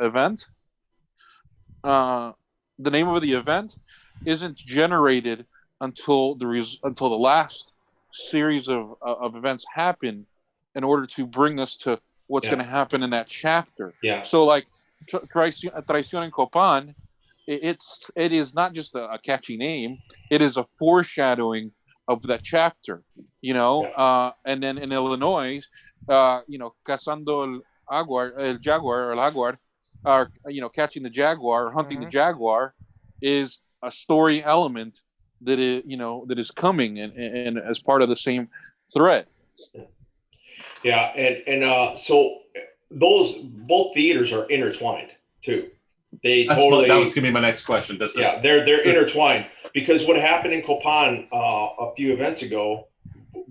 event, the name of the event isn't generated until the last series of events happen in order to bring us to what's going to happen in that chapter. Yeah. So like Traición en Copan, it is not just a catchy name. It is a foreshadowing of that chapter, and then in Illinois, cazando el jaguar, or catching the jaguar, or hunting the jaguar, is a story element that is coming and as part of the same thread. Yeah, and so those both theaters are intertwined too. That was gonna be my next question. They're intertwined because what happened in Copan a few events ago,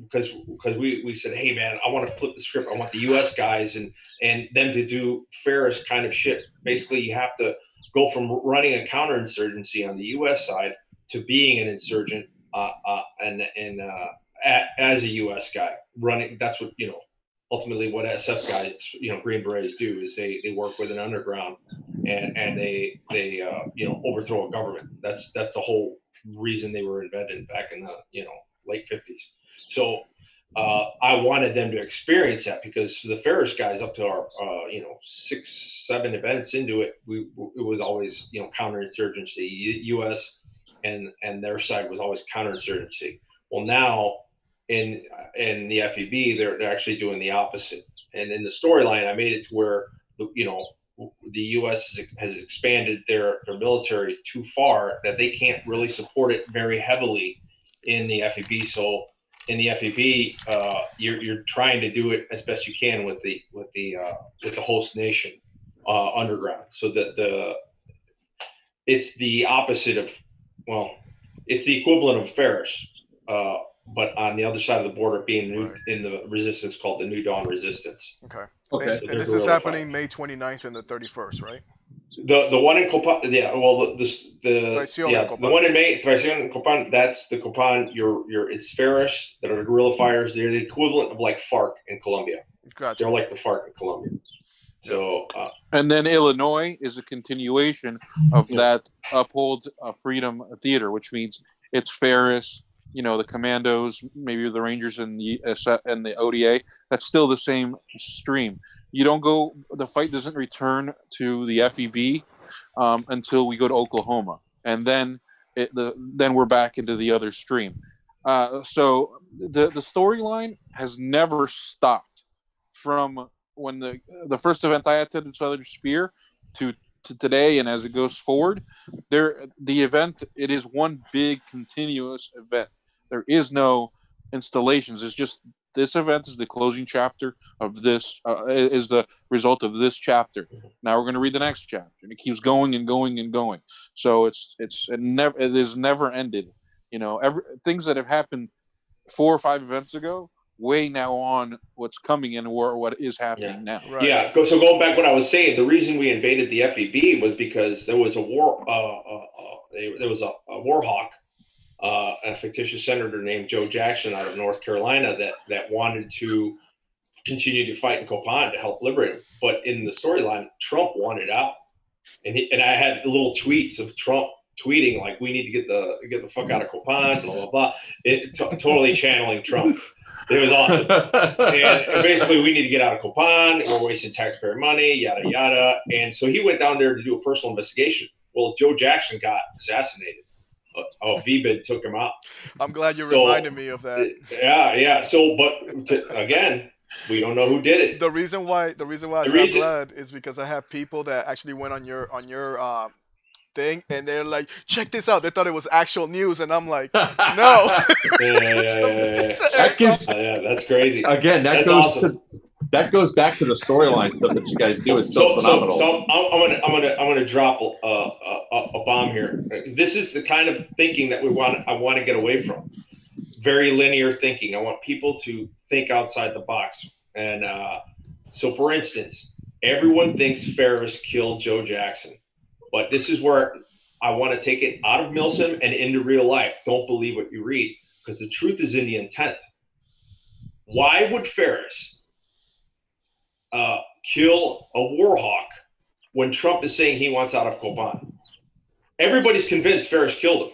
because we said, hey man, I want to flip the script. I want the U.S. guys and them to do Ferris kind of shit. Basically, you have to go from running a counterinsurgency on the U.S. side to being an insurgent as a U.S. guy running. That's what ultimately what SF guys, Green Berets do is they work with an underground and they overthrow a government. That's the whole reason they were invented back in the late 50s. So I wanted them to experience that because the Ferris guys up to our 6-7 events into it, it was always counterinsurgency. U.S. and their side was always counterinsurgency. Well, now in the FEB, they're actually doing the opposite. And in the storyline, I made it to where the U.S. has expanded their military too far that they can't really support it very heavily in the FEB. So in the FEB, you're trying to do it as best you can with the host nation underground. So that it's the opposite of it's the equivalent of Ferris. But on the other side of the border, being in the resistance called the New Dawn Resistance. Okay. So and this is happening May 29th and the 31st, right? The one in Copan, yeah. Well, the one in May, Traición en Copan. That's the Copan. It's Ferris that are guerrilla fighters. They're the equivalent of like FARC in Colombia. Gotcha. They're like the FARC in Colombia. So. And then Illinois is a continuation of that Uphold Freedom Theater, which means it's Ferris. The commandos, maybe the Rangers and the ODA, that's still the same stream. The fight doesn't return to the FEB until we go to Oklahoma. and then then we're back into the other stream. So the storyline has never stopped from when the first event I attended, Southern Spear, to today, and as it goes forward, the event, it is one big continuous event. There is no installations. It's just this event is the closing chapter of this, is the result of this chapter. Now we're going to read the next chapter, and it keeps going and going and going. So it is never ended. Things that have happened 4 or 5 events ago way now on what's coming in or what is happening now. Right. Yeah. So going back what I was saying, the reason we invaded the FEB was because there was a war. There was a war hawk, a fictitious senator named Joe Jackson out of North Carolina that wanted to continue to fight in Copan to help liberate him. But in the storyline, Trump wanted out, and I had little tweets of Trump tweeting like, "We need to get the fuck out of Copan," blah blah blah. Totally channeling Trump. It was awesome. And basically, we need to get out of Copan. We're wasting taxpayer money, yada yada. And so he went down there to do a personal investigation. Well, Joe Jackson got assassinated. VBID took him out. I'm glad you reminded me of that. Yeah. So, again, we don't know who did it. The reason why I say I'm glad is because I have people that actually went on your thing, and they're like, check this out. They thought it was actual news, and I'm like, no. That's crazy. Again, that goes back to the storyline stuff that you guys do is so phenomenal. So I'm gonna drop a bomb here. This is the kind of thinking that I want to get away from. Very linear thinking. I want people to think outside the box. And so, for instance, everyone thinks Ferris killed Joe Jackson. But this is where I want to take it out of Milsim and into real life. Don't believe what you read, because the truth is in the intent. Why would Ferris kill a war hawk when Trump is saying he wants out of Copan? Everybody's convinced Ferris killed him.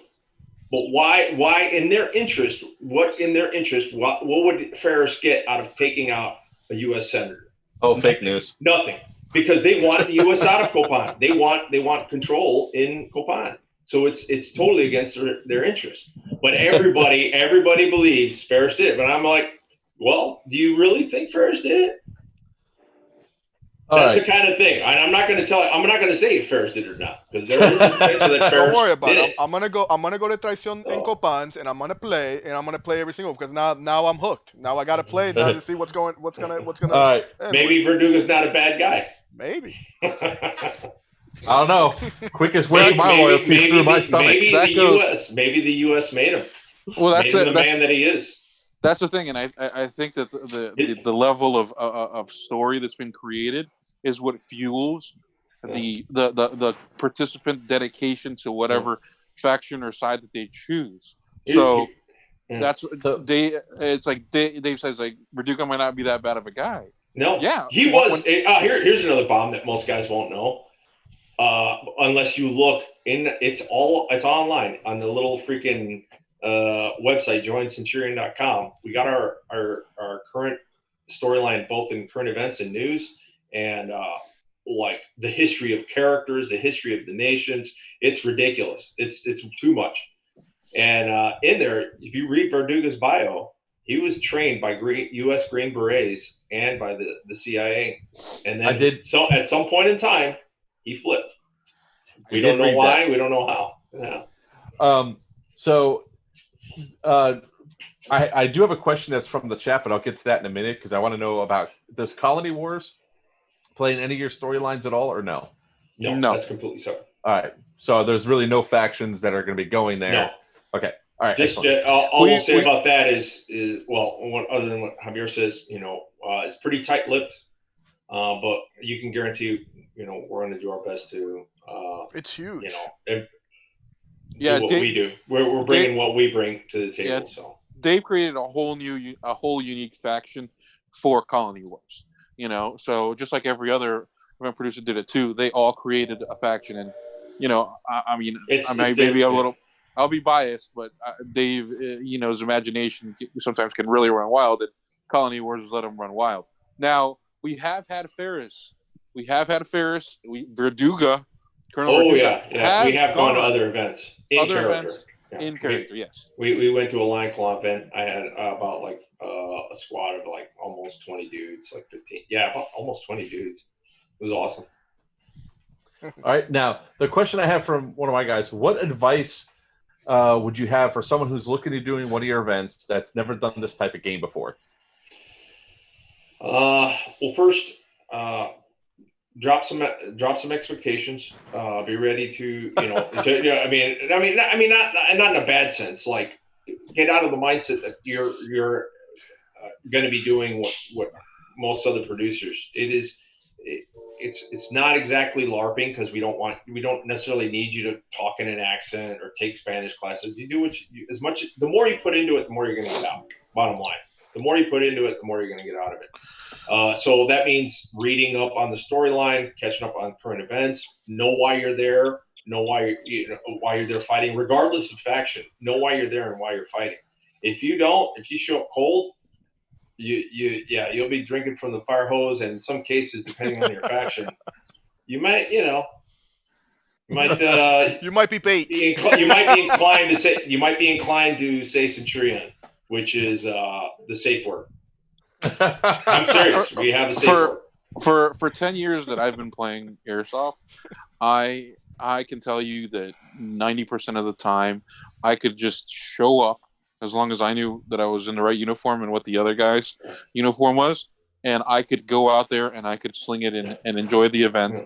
But why in their interest, what would Ferris get out of taking out a U.S. senator? Oh, fake news. Nothing. Because they want the U.S. out of Copan. They want control in Copan. So it's totally against their interest. But everybody believes Ferris did it. But I'm like, well, do you really think Ferris did it? That's the kind of thing. And I'm not going to say if Ferris did it or not, because there is a potential that Ferris Don't worry about did it. I'm gonna go to Traición en Copans, and I'm gonna play every single, because now I'm hooked. Now I gotta play now to see what's gonna. All right. Maybe Verdugo's not a bad guy. Maybe. I don't know. Quickest way to my loyalty through my stomach. Maybe the U.S. made him. Well, that's the man that he is. That's the thing, and I think that the level of story that's been created is what fuels the participant dedication to whatever faction or side that they choose. So that's it's like Dave says, like, Verdugo might not be that bad of a guy. No, yeah, he was. Here's another bomb that most guys won't know, unless you look in. It's online on the little freaking website, joincenturion.com. We got our current storyline both in current events and news, and like the history of characters, the history of the nations. It's ridiculous. It's too much. And in there, if you read Verdugo's bio, he was trained by U.S. Green Berets and by the CIA. And then so at some point in time, he flipped. We don't know why. That. We don't know how. Yeah. So I do have a question that's from the chat, but I'll get to that in a minute because I want to know about, does Colony Wars play in any of your storylines at all or no? No, that's completely separate. All right. So there's really no factions that are going to be going there. No. Okay. All right. Just all we'll say about that is other than what Javier says, it's pretty tight-lipped, but you can guarantee, we're going to do our best to. It's huge. Do what we do. We're bringing what we bring to the table. Yeah, so they've created a whole unique faction for Colony Wars. So just like every other event producer did it too, they all created a faction, and I'll be biased, but Dave, his imagination sometimes can really run wild, and Colony Wars let him run wild. Now we have had Ferris. Verdugo Colonel Oh Verduga yeah. We has have gone to gone other events in other character. events Yeah. in character. Yes. We went to a line call event. I had about like a squad of like almost 20 dudes, like 15. Yeah, about almost 20 dudes. It was awesome. All right, now the question I have from one of my guys: what advice would you have for someone who's looking at doing one of your events that's never done this type of game before? Well, first, drop some expectations. Be ready to, not in a bad sense. Like, get out of the mindset that you're going to be doing what most other producers. It's not exactly LARPing, because we don't necessarily need you to talk in an accent or take Spanish classes. You do the more you put into it, the more you're going to get out. Bottom line, the more you put into it, the more you're going to get out of it. So that means reading up on the storyline, catching up on current events, know why you're there, know why you're there fighting, regardless of faction. Know why you're there and why you're fighting. If you show up cold, you'll be drinking from the fire hose, and in some cases, depending on your faction, you might you might be bait. You might be inclined to say Centurion, which is the safe word. I'm serious. We have a safe word. For 10 years that I've been playing Airsoft, I can tell you that 90% of the time I could just show up, as long as I knew that I was in the right uniform and what the other guy's uniform was, and I could go out there and I could sling it and enjoy the event.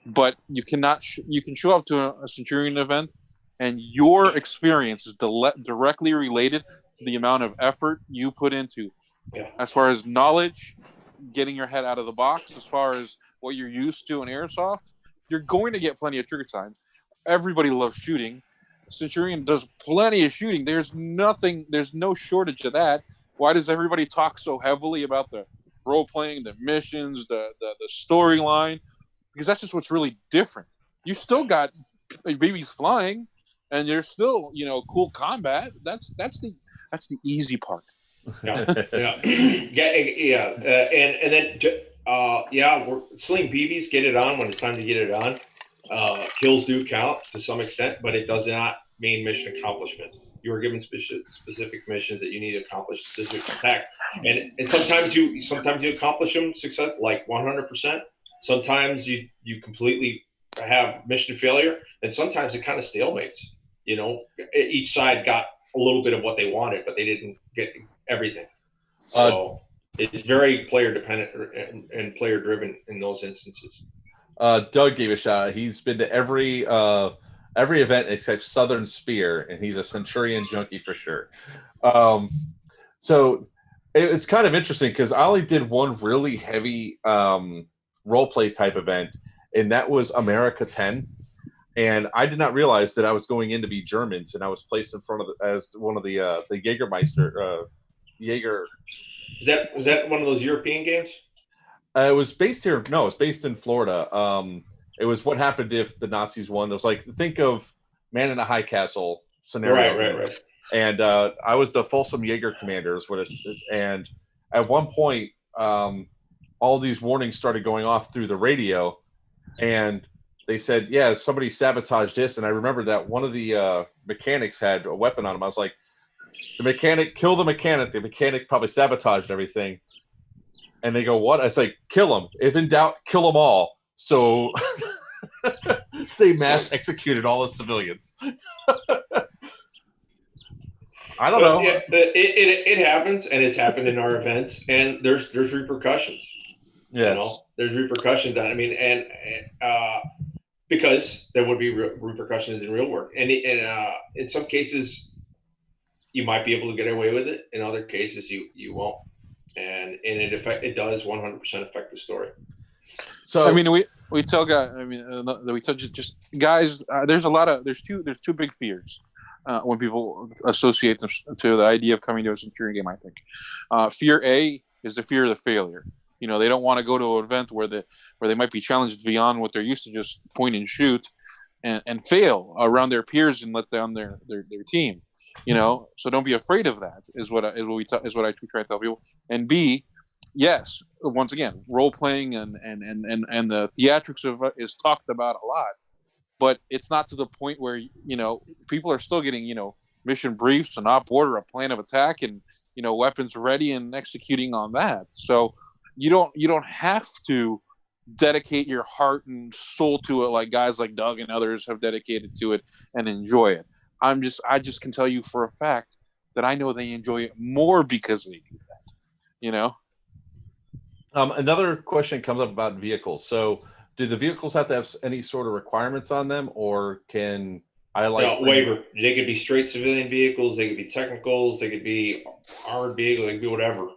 But you cannot. You can show up to a Centurion event, and your experience is directly related to the amount of effort you put into, as far as knowledge, getting your head out of the box, as far as what you're used to in Airsoft. You're going to get plenty of trigger time. Everybody loves shooting. Centurion does plenty of shooting. There's no shortage of that. Why does everybody talk so heavily about the role playing, the missions, the storyline? Because that's just what's really different. You still got babies flying, and there's still cool combat. That's the easy part. And then we're sling BBs. Get it on when it's time to get it on. Kills do count to some extent, but it does not mean mission accomplishment. You are given specific missions that you need to accomplish specific attack, and sometimes you accomplish them success like 100%. Sometimes you completely have mission failure, and sometimes it kind of stalemates. Each side got a little bit of what they wanted, but they didn't get everything. So it's very player dependent and player driven in those instances. Doug gave a shout. He's been to every event except Southern Spear, and he's a Centurion junkie for sure. So it's kind of interesting because I only did one really heavy role play type event, and that was America 10. And I did not realize that I was going in to be Germans, and I was placed in front of as one of the Jägermeister Jaeger. Was that one of those European games? It was based here. No, it's based in Florida. It was what happened if the Nazis won. It was like, think of Man in a High Castle scenario. Right. And I was the Folsom Jaeger commander. And at one point, all these warnings started going off through the radio, and they said, "Yeah, somebody sabotaged this." And I remember that one of the mechanics had a weapon on him. I was like, kill the mechanic. The mechanic probably sabotaged everything. And they go, what? I was like, kill him. If in doubt, kill them all. So they mass executed all the civilians. I don't know. Yeah, it happens, and it's happened in our events, and there's repercussions. Yeah, there's repercussions. And because there would be repercussions in real work, and in some cases you might be able to get away with it. In other cases, you won't, and it does 100% affect the story. So we tell guys. We tell just guys. There's two big fears when people associate them to the idea of coming to a Centurion game. I think fear A is the fear of the failure. They don't want to go to an event where they might be challenged beyond what they're used to, just point and shoot, and fail around their peers and let down their team. So don't be afraid of that. Is what I try to tell people. And B, yes, once again, role playing and the theatrics of it is talked about a lot. but it's not to the point where people are still getting mission briefs and op order, a plan of attack, and weapons ready and executing on that. So you don't have to dedicate your heart and soul to it like guys like Doug and others have dedicated to it and enjoy it. I just can tell you for a fact that I know they enjoy it more because they do that. Another question comes up about vehicles. So do the vehicles have to have any sort of requirements on them, or can I waiver? They could be straight civilian vehicles. They could be technicals. They could be armored vehicles. They could be whatever.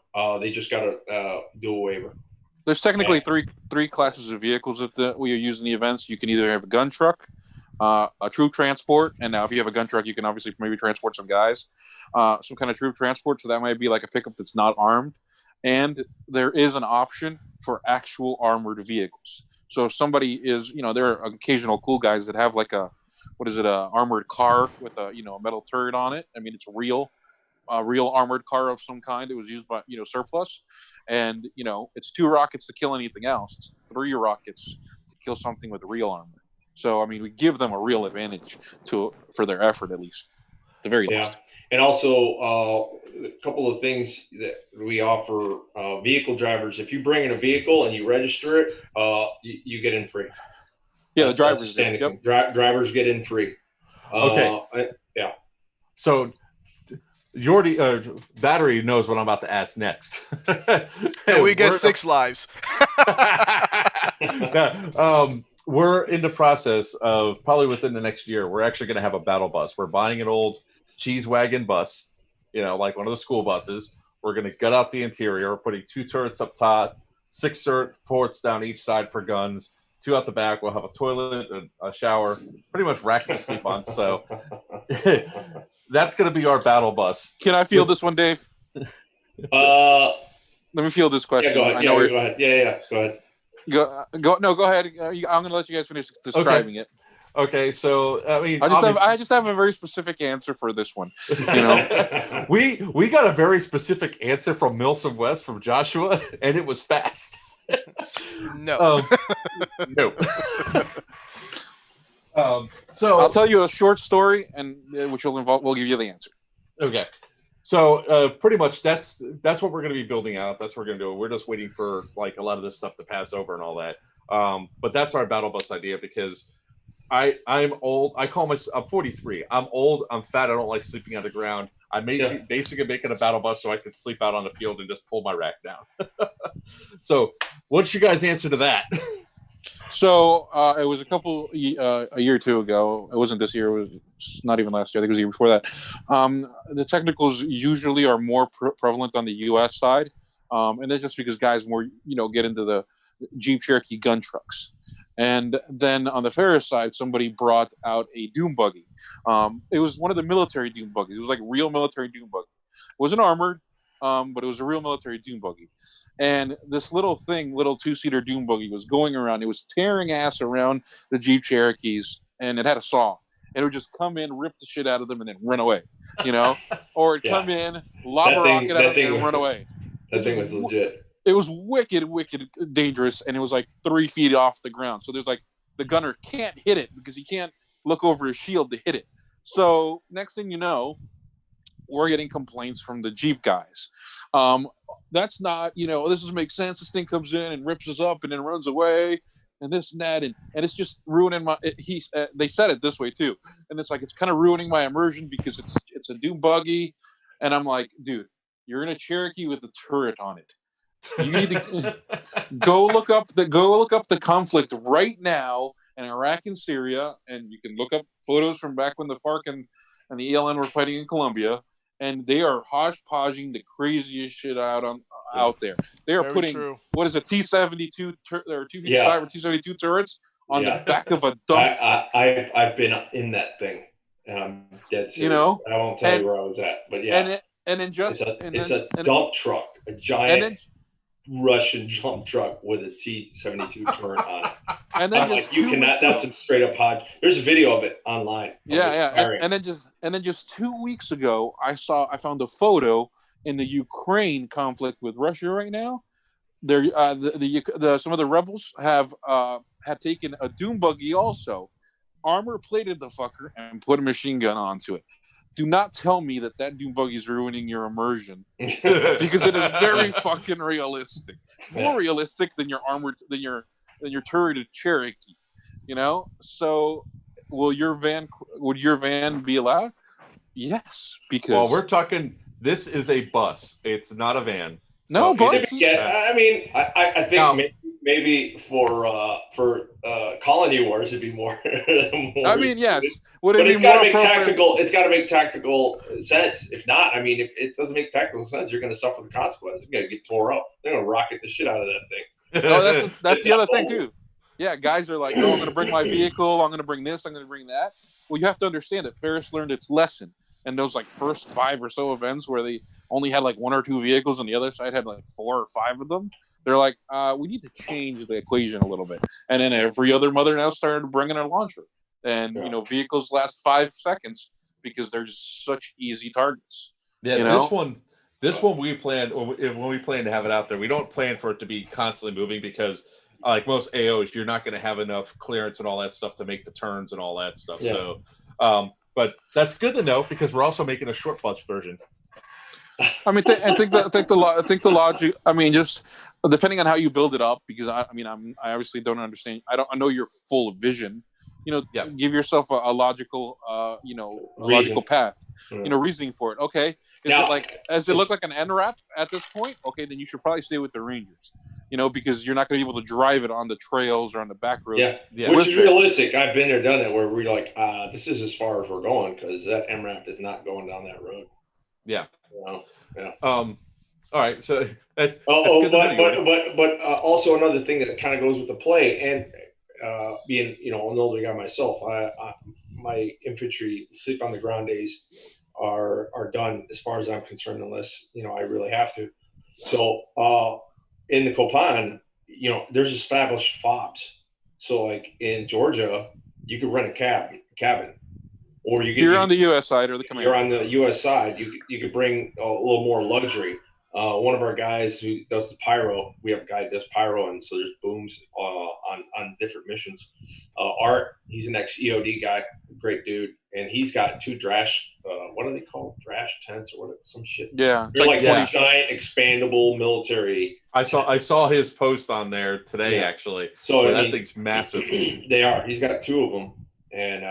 They just got to do a waiver. There's technically three classes of vehicles that we use in the events. You can either have a gun truck, a troop transport, and now if you have a gun truck, you can obviously maybe transport some guys, some kind of troop transport. So that might be like a pickup that's not armed. And there is an option for actual armored vehicles. So if somebody is, there are occasional cool guys that have like a armored car with a metal turret on it. I mean, it's a real armored car of some kind. It was used by surplus, and it's 2 rockets to kill anything else. It's 3 rockets to kill something with real armor. So I mean, we give them a real advantage for their effort, at least the very least. And also a couple of things that we offer vehicle drivers. If you bring in a vehicle and you register it, you get in free. Yeah, the drivers. Yep. Drivers get in free. Okay. Yeah. So Jordy, Battery knows what I'm about to ask next. And we get 6 lives. We're in the process of probably within the next year, we're actually going to have a battle bus. We're buying an old cheese wagon bus, like one of the school buses. We're going to gut out the interior. We're putting 2 turrets up top, 6 turret ports down each side for guns, 2 out the back. We'll have a toilet, a shower, pretty much racks to sleep on. So that's going to be our battle bus. Can I field this one, Dave? Let me field this question. Yeah, go ahead. Yeah, go ahead. Go ahead. I'm going to let you guys finish describing it. Okay, so I mean, I just have a very specific answer for this one. We got a very specific answer from Milsom West from Joshua, and it was fast. No. No. So I'll tell you a short story, and which we'll give you the answer. Okay. So pretty much that's what we're going to be building out. That's what we're going to do. We're just waiting for like a lot of this stuff to pass over and all that. But that's our battle bus idea because I'm old. I'm 43. I'm old. I'm fat. I don't like sleeping on the ground. I basically making a battle bus so I could sleep out on the field and just pull my rack down. So what's your guys' answer to that? So it was a year or 2 ago. It wasn't this year. It was not even last year. I think it was the year before that. The technicals usually are more prevalent on the U.S. side. And that's just because guys more, get into the Jeep Cherokee gun trucks. And then on the Ferris side, somebody brought out a dune buggy. It was one of the military dune buggies. It was like a real military dune buggy. It wasn't armored, but it was a real military dune buggy. And this little 2-seater dune buggy was going around. It was tearing ass around the Jeep Cherokees, and it had a saw. It would just come in, rip the shit out of them, and then run away, Or it'd come in, lob a rocket at them, and run away. That thing was legit. It was wicked dangerous, and it was like 3 feet off the ground. So there's like the gunner can't hit it because he can't look over his shield to hit it. So next thing you know, we're getting complaints from the Jeep guys. That's not, this doesn't make sense. This thing comes in and rips us up and then runs away and this and that. And it's just ruining they said it this way too. And it's like, it's kind of ruining my immersion because it's a dune buggy. And I'm like, dude, you're in a Cherokee with a turret on it. You need to go look up the conflict right now in Iraq and Syria, and you can look up photos from back when the FARC and the ELN were fighting in Colombia, and they are hodgepodging the craziest shit out there. They are putting what is a T-72 or 255 or T-72 turrets on the back of a dump. I've been in that thing, and I'm dead serious. I won't tell you where I was at, but yeah. It's a dump truck, a giant Russian dump truck with a T-72 turret on it. And then that's some straight up hodge. There's a video of it online. And then just 2 weeks ago, I found a photo in the Ukraine conflict with Russia right now. There, some of the rebels had taken a dune buggy also, armor plated the fucker and put a machine gun onto it. Do not tell me that dune buggy is ruining your immersion, because it is very fucking realistic. More realistic than your armored than your turreted Cherokee. You know. So, would your van be allowed? Yes, because well, we're talking. This is a bus. It's not a van. No, bus. I mean, I think maybe for colony wars it'd be more. I mean, yes. But it's got to make tactical. It's got to make tactical sense. If not, I mean, if it doesn't make tactical sense, you're going to suffer the consequences. You're going to get tore up. They're going to rocket the shit out of that thing. Oh, that's the other thing too. Yeah, guys are like, oh, I'm going to bring my vehicle. I'm going to bring this. I'm going to bring that. Well, you have to understand that Ferris learned its lesson. And those like first 5 or so events where they only had like 1 or 2 vehicles and the other side had like 4 or 5 of them, they're like, we need to change the equation a little bit. And then every other mother now started bringing a launcher. And, vehicles last 5 seconds because they're just such easy targets. Yeah, this one we planned, when we plan to have it out there, we don't plan for it to be constantly moving because like most AOs, you're not going to have enough clearance and all that stuff to make the turns and all that stuff. Yeah. So, but that's good to know because we're also making a short bus version. I mean, I think the logic. I mean, just depending on how you build it up, because I obviously don't understand. I know your full vision. Give yourself a logical, logical path. Reasoning for it. Okay, does it look like an NRAP at this point? Okay, then you should probably stay with the Rangers. Because you're not going to be able to drive it on the trails or on the back roads. Yeah. Which is realistic. I've been there, done it, where we're like, this is as far as we're going because that MRAP is not going down that road. Yeah. Yeah. All right. So that's but also another thing that kind of goes with the play and being an older guy myself, my infantry sleep on the ground days are done as far as I'm concerned, unless I really have to. So. In the Copan, there's established FOBs. So, like in Georgia, you could rent a cabin, or you're on the U.S. side or the command. You're on the U.S. side. You could bring a little more luxury. One of our guys who does the pyro, we have a guy that does pyro, and so there's booms on different missions. Art, he's an ex-EOD guy, great dude, and he's got 2 Drash. What are they called? Drash tents or whatever, some shit. Yeah, they're like giant expandable military. I saw his post on there today actually. So that thing's massive. They are. He's got 2 of them, and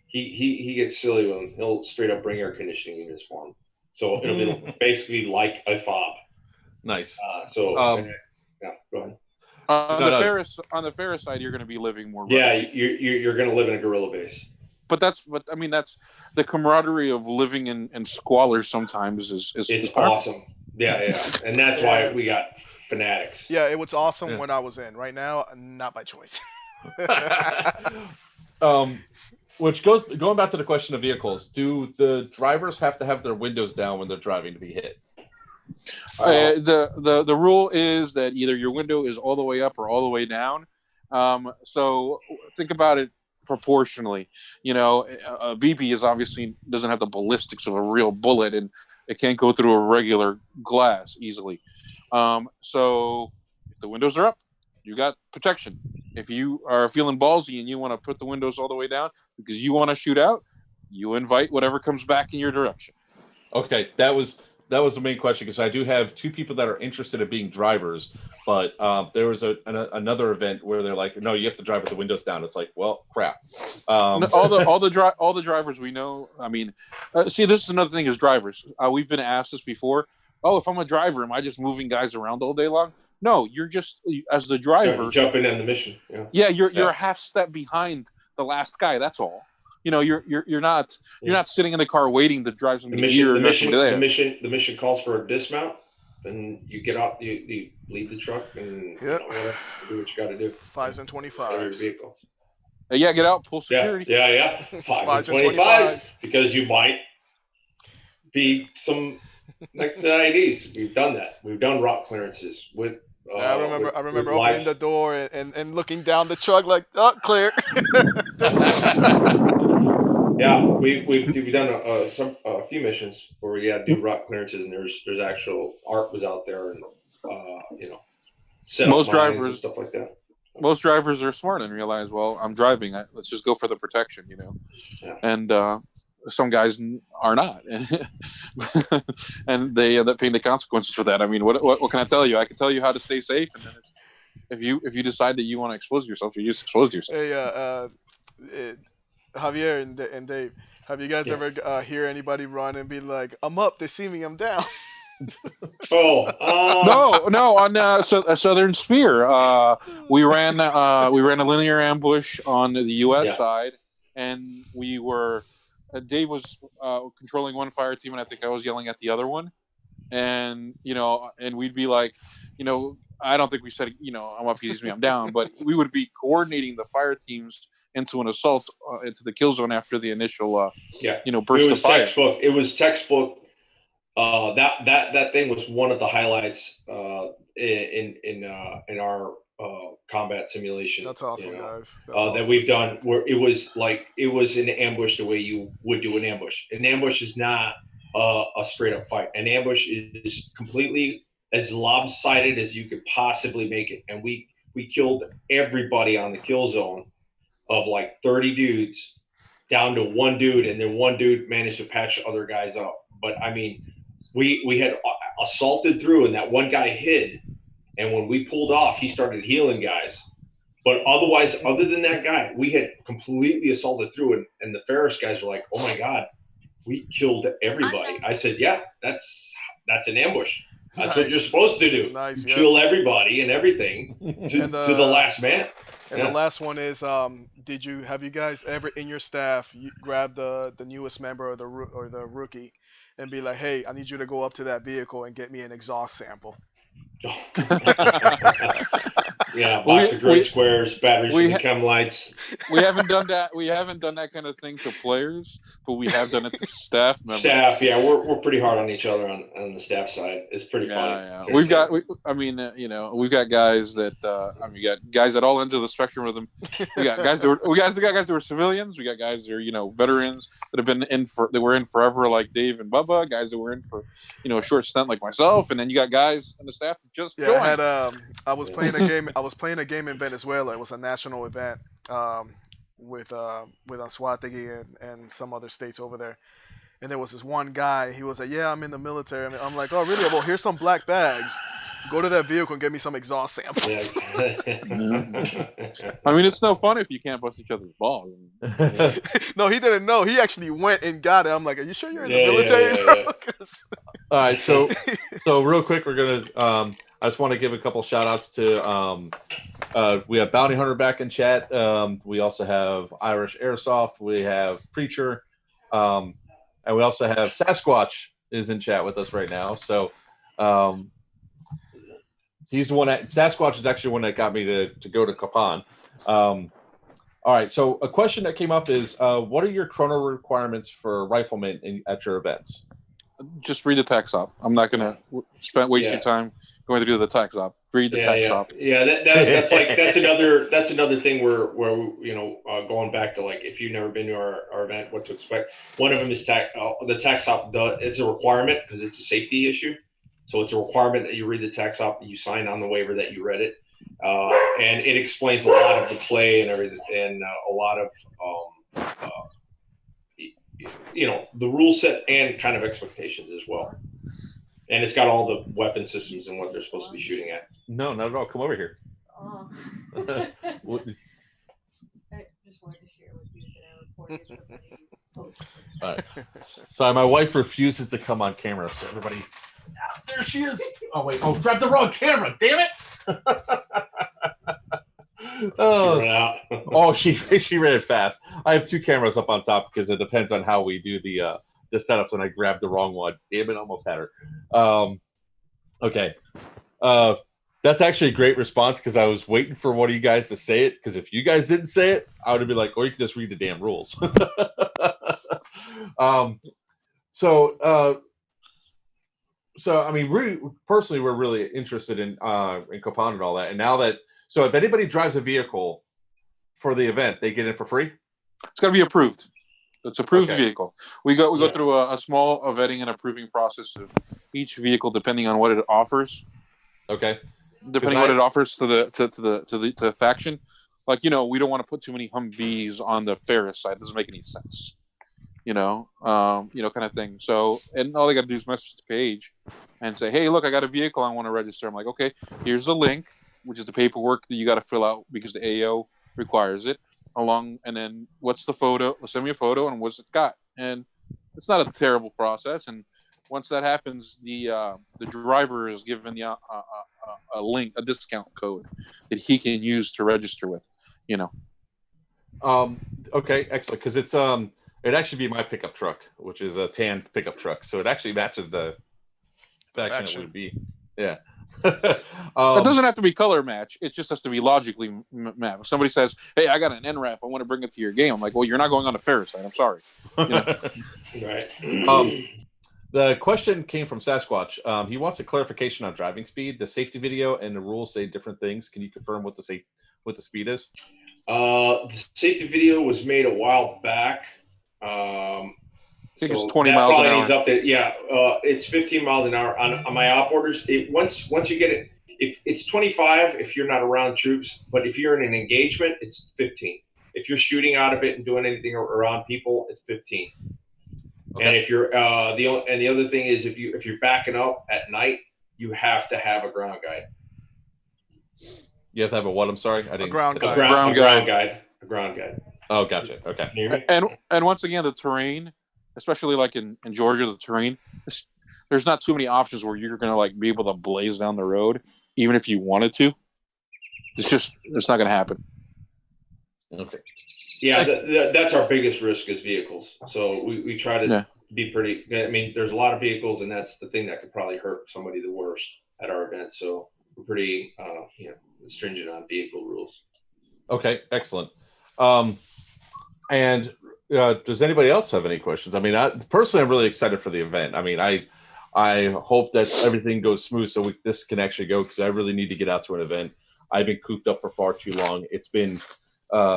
he gets silly with them. He'll straight up bring air conditioning in his form. So it'll be basically like a FOB. Nice. Go ahead. On the Ferris side, you're going to be living more. Yeah, you're going to live in a guerrilla base. But that's the camaraderie of living in squalor. Sometimes is awesome. Yeah, and that's why we got fanatics. Yeah, it was awesome when I was in. Right now, not by choice. Which going back to the question of vehicles, do the drivers have to have their windows down when they're driving to be hit? The rule is that either your window is all the way up or all the way down. So think about it proportionally. A BB is obviously doesn't have the ballistics of a real bullet, and it can't go through a regular glass easily. So if the windows are up, you got protection. If you are feeling ballsy and you want to put the windows all the way down because you want to shoot out, you invite whatever comes back in your direction. Okay, that was the main question because I do have 2 people that are interested in being drivers, but there was another event where they're like, no, you have to drive with the windows down. It's like, well, crap. All the drivers we know. I mean, see, this is another thing as drivers. We've been asked this before. Oh, if I'm a driver, am I just moving guys around all day long? No, you're just as the driver jumping in the mission. Yeah, you're a half step behind the last guy. That's all. You're not sitting in the car waiting to drive somebody here. The mission calls for a dismount. Then you get out, you leave the truck, and do what you got to do. 5s and 25s. Yeah, get out, pull security. Yeah. 5s and 25s because you might be some next to IEDs. We've done that. We've done rock clearances with. I remember opening the door and looking down the truck like, oh, clear. Yeah, we've done a few missions where we had to do rock clearances, and there's actual art was out there, and most drivers and stuff like that. most drivers are smart and realize, well, I'm driving. Let's just go for the protection, Yeah. And some guys are not, and they end up paying the consequences for that. I mean, what can I tell you? I can tell you how to stay safe, and then if you decide that you want to expose yourself, you just expose yourself. Hey, Javier and Dave, have you guys ever hear anybody run and be like, "I'm up, they see me, I'm down"? No. On Southern Spear, we ran a linear ambush on the U.S. side, and we were Dave was controlling one fire team, and I think I was yelling at the other one, and and we'd be like, I don't think we said, I'm up, easy me, I'm down, but we would be coordinating the fire teams into an assault into the kill zone after the initial burst of fire. It was textbook. That thing was one of the highlights in our combat simulation. That's awesome, guys. That's awesome. That we've done, where it was an ambush the way you would do an ambush. An ambush is not a straight up fight. An ambush is completely as lopsided as you could possibly make it, and we killed everybody on the kill zone of like 30 dudes down to one dude, and then one dude managed to patch other guys up. But I mean, we had assaulted through, and that one guy hid, and when we pulled off, he started healing guys. But otherwise, other than that guy, we had completely assaulted through, and the Ferris guys were like, "Oh my god, we killed everybody." I said, "Yeah, that's an ambush. That's what you're supposed to do. Kill everybody and everything to the last man." And the last one is, have you guys ever in your staff grab the newest member or the rookie and be like, "Hey, I need you to go up to that vehicle and get me an exhaust sample"? Box of grid squares, batteries for the chem lights. We haven't done that. We haven't done that kind of thing to players, but we have done it to staff members. We're pretty hard on each other on the staff side. It's pretty funny. Yeah. We've got guys that we got guys at all ends of the spectrum with them. We got guys that were civilians. We got guys that are veterans that have been that were in forever, like Dave and Bubba. Guys that were in for a short stint, like myself, and then you got guys on the staff that just joined. I was playing a game. I was playing a game in Venezuela. It was a national event with Anzoátegui and some other states over there. And there was this one guy. He was like, "Yeah, I'm in the military." And I'm like, "Oh, really? Well, here's some black bags. Go to that vehicle and get me some exhaust samples." I mean, it's no fun if you can't bust each other's balls. No, he didn't know. He actually went and got it. I'm like, "Are you sure you're in the military?" Yeah. All right, so real quick, we're gonna. I just want to give a couple shout outs to. We have Bounty Hunter back in chat. We also have Irish Airsoft. We have Preacher. And we also have Sasquatch is in chat with us right now. So he's the one Sasquatch is actually one that got me to go to Kapan. All right. So a question that came up is, what are your chrono requirements for riflemen at your events? Just read the text op. I'm not going to waste your time going to do the text op. Read the text op. Yeah, that's another thing where going back to, like, if you've never been to our event, what to expect. One of them is the text op. It's a requirement because it's a safety issue. So it's a requirement that you read the text op, you sign on the waiver that you read it, and it explains a lot of the play and everything, and a lot of the rule set and kind of expectations as well. And it's got all the weapon systems and what they're supposed to be shooting at. No, not at all. Come over here. Oh. I just wanted to share with you that I reported somebody's post. All right. Sorry, my wife refuses to come on camera, so everybody. There she is. Oh wait! Oh, grabbed the wrong camera. Damn it! She ran fast. I have two cameras up on top because it depends on how we do the setups, and I grabbed the wrong one. Damn it! Almost had her. Okay. That's actually a great response because I was waiting for one of you guys to say it. Because if you guys didn't say it, I would have been like, "Oh, you can just read the damn rules." So I mean, we're really interested in Copan and all that. And now that, so if anybody drives a vehicle for the event, they get in for free. It's got to be approved. It's approved vehicle. We go through a small vetting and approving process of each vehicle depending on what it offers. Okay. depending what it offers to the faction. Like, we don't want to put too many Humvees on the Ferris side. It doesn't make any sense. Kind of thing. So, and all they got to do is message the page and say, "Hey, look, I got a vehicle I want to register." I'm like, "Okay, here's the link, which is the paperwork that you got to fill out because the AO requires it. And then what's the photo? Send me a photo and what's it got." And it's not a terrible process. And once that happens, the driver is given a link, a discount code that he can use to register with. Okay, excellent. Because it'd actually be my pickup truck, which is a tan pickup truck. So it actually matches the faction it would be. Yeah. It doesn't have to be color match. It just has to be logically matched. If somebody says, "Hey, I got an NRAP. I want to bring it to your game." I'm like, "Well, you're not going on the Ferris side. I'm sorry." Right. The question came from Sasquatch. He wants a clarification on driving speed. The safety video and the rules say different things. Can you confirm what the speed is? The safety video was made a while back. I think it's 20 miles an hour. Needs update. Yeah, it's 15 miles an hour on my op orders. Once you get it, if it's 25 if you're not around troops, but if you're in an engagement, it's 15. If you're shooting out of it and doing anything around people, it's 15. Okay. And if you're the other thing is if you're backing up at night, you have to have a ground guide. You have to have a what? I'm sorry, I didn't. A ground guide. A ground guide. Oh, gotcha. Okay. And once again, the terrain, especially like in Georgia, the terrain, there's not too many options where you're gonna be able to blaze down the road, even if you wanted to. It's not gonna happen. Okay. Yeah, that's our biggest risk is vehicles. So we try to be pretty. I mean, there's a lot of vehicles, and that's the thing that could probably hurt somebody the worst at our event. So we're pretty stringent on vehicle rules. Okay, excellent. And does anybody else have any questions? I mean, personally, I'm really excited for the event. I mean, I hope that everything goes smooth so this can actually go, because I really need to get out to an event. I've been cooped up for far too long. It's been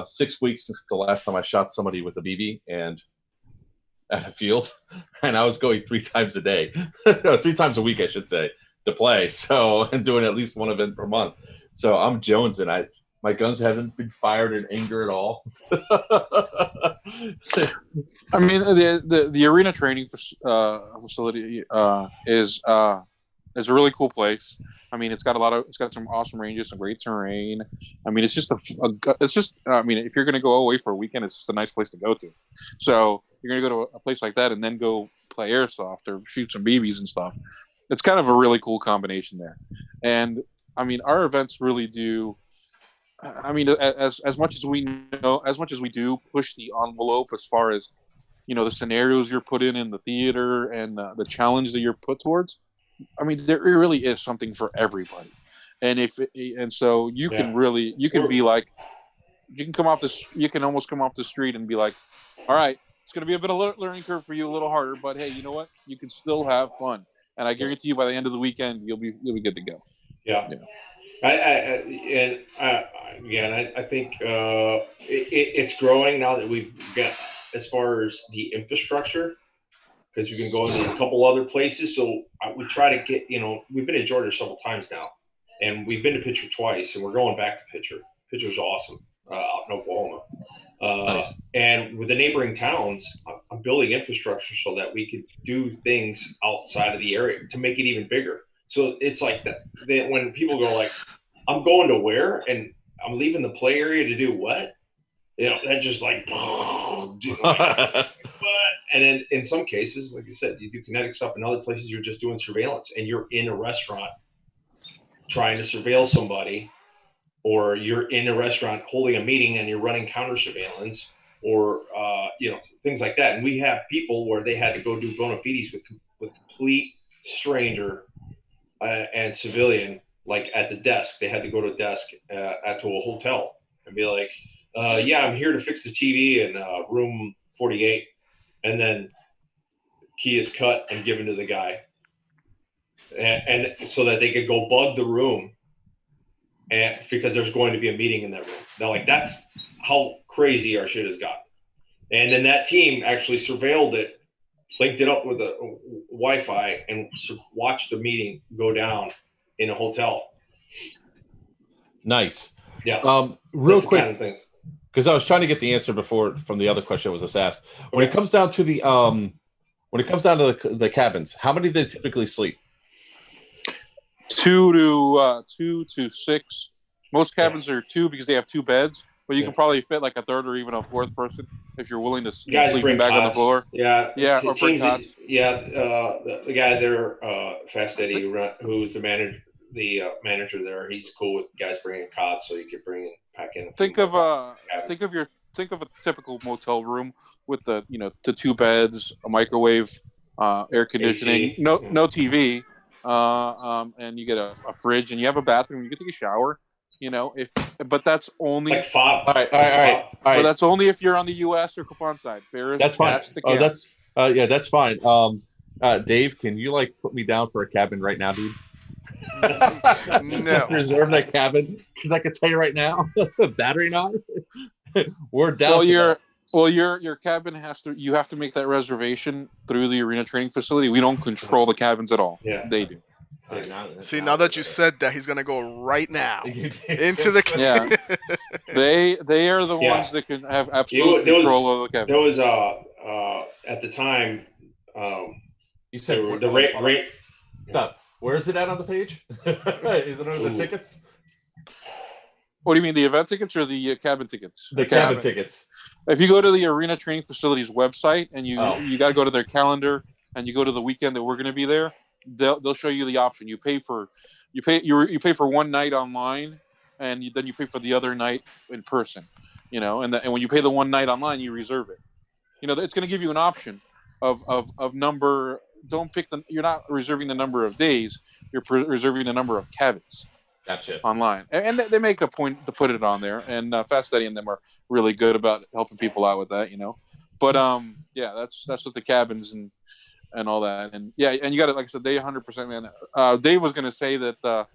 6 weeks since the last time I shot somebody with a BB and at a field, and I was going 3 times a day, 3 times a week, I should say, to play. So, and doing at least one event per month. So I'm jonesing. My guns haven't been fired in anger at all. I mean, the arena training facility is a really cool place. I mean, it's got some awesome ranges, some great terrain. I mean, it's just I mean, if you're going to go away for a weekend, it's just a nice place to go to. So you're going to go to a place like that and then go play airsoft or shoot some BBs and stuff. It's kind of a really cool combination there. And I mean, our events really do. I mean, as much as we know, as much as we do push the envelope as far as, the scenarios you're put in the theater and the challenge that you're put towards. I mean, there really is something for everybody. And so you can be like, you can almost come off the street and be like, all right, it's going to be a bit of a learning curve for you, a little harder, but hey, you know what? You can still have fun. And I guarantee you by the end of the weekend, you'll be good to go. Yeah. I think it's growing now that we've got as far as the infrastructure, because you can go into a couple other places. So we try to get, we've been to Georgia several times now, and we've been to Pitcher twice, and we're going back to Pitcher. Pitcher's awesome out in Oklahoma. Nice. And with the neighboring towns, I'm building infrastructure so that we could do things outside of the area to make it even bigger. So it's like that. When people go like, I'm going to where? And I'm leaving the play area to do what? That just like, and then in some cases, like I said, you do kinetic stuff. In other places, you're just doing surveillance, and you're in a restaurant trying to surveil somebody, or you're in a restaurant holding a meeting and you're running counter surveillance, or things like that. And we have people where they had to go do bona fides with complete stranger and civilian, like at the desk. They had to go to a desk to a hotel and be like, I'm here to fix the TV in room 48. And then key is cut and given to the guy. And so that they could go bug the room, and because there's going to be a meeting in that room. They're like, that's how crazy our shit has gotten. And then that team actually surveilled it, linked it up with a Wi-Fi, and watched the meeting go down in a hotel. Nice. Yeah. Real That's the quick, kind of things. because I was trying to get the answer before from the other question that was just asked. When it comes down to the cabins, how many do they typically sleep? 2 to 6. Most cabins are 2 because they have 2 beds, but you can probably fit like a third or even a fourth person if you're willing to Guys sleep bring back on the cots. floor. Yeah, Yeah, or bring teams. cots. Yeah, the guy there, Fast Eddie, who's the manager there. He's cool with guys bringing cots, so you could pack in. Think of a typical motel room with the 2 beds, a microwave, air conditioning, AC. no TV, and you get a fridge, and you have a bathroom. You can take a shower. But that's only like fob. All right. But that's only if you're on the U.S. or coupon side. That's fine. That's fine. Dave, can you put me down for a cabin right now, dude? Just reserve that cabin because I can tell you right now, battery not. We're down. Your cabin you have to make that reservation through the arena training facility. We don't control the cabins at all. Yeah, they do. See, now that you said that, he's gonna go right now into the. Yeah, they are the ones that can have absolute control of the cabin. There was at the time. You said the rate. Stop. Where is it at on the page? Is it under the tickets? What do you mean, the event tickets or the cabin tickets? The cabin tickets. If you go to the Arena Training Facilities website and you got to go to their calendar and you go to the weekend that we're going to be there, they'll show you the option. You pay for one night online, and then you pay for the other night in person. And when you pay the one night online, you reserve it. It's going to give you an option of number. Don't pick you're not reserving the number of days. You're reserving the number of cabins. Gotcha. Online, and they make a point to put it on there. And Fast Eddie and them are really good about helping people out with that. But that's with the cabins and all that. And and you got it. Like I said, they 100%, man. Dave was going to say that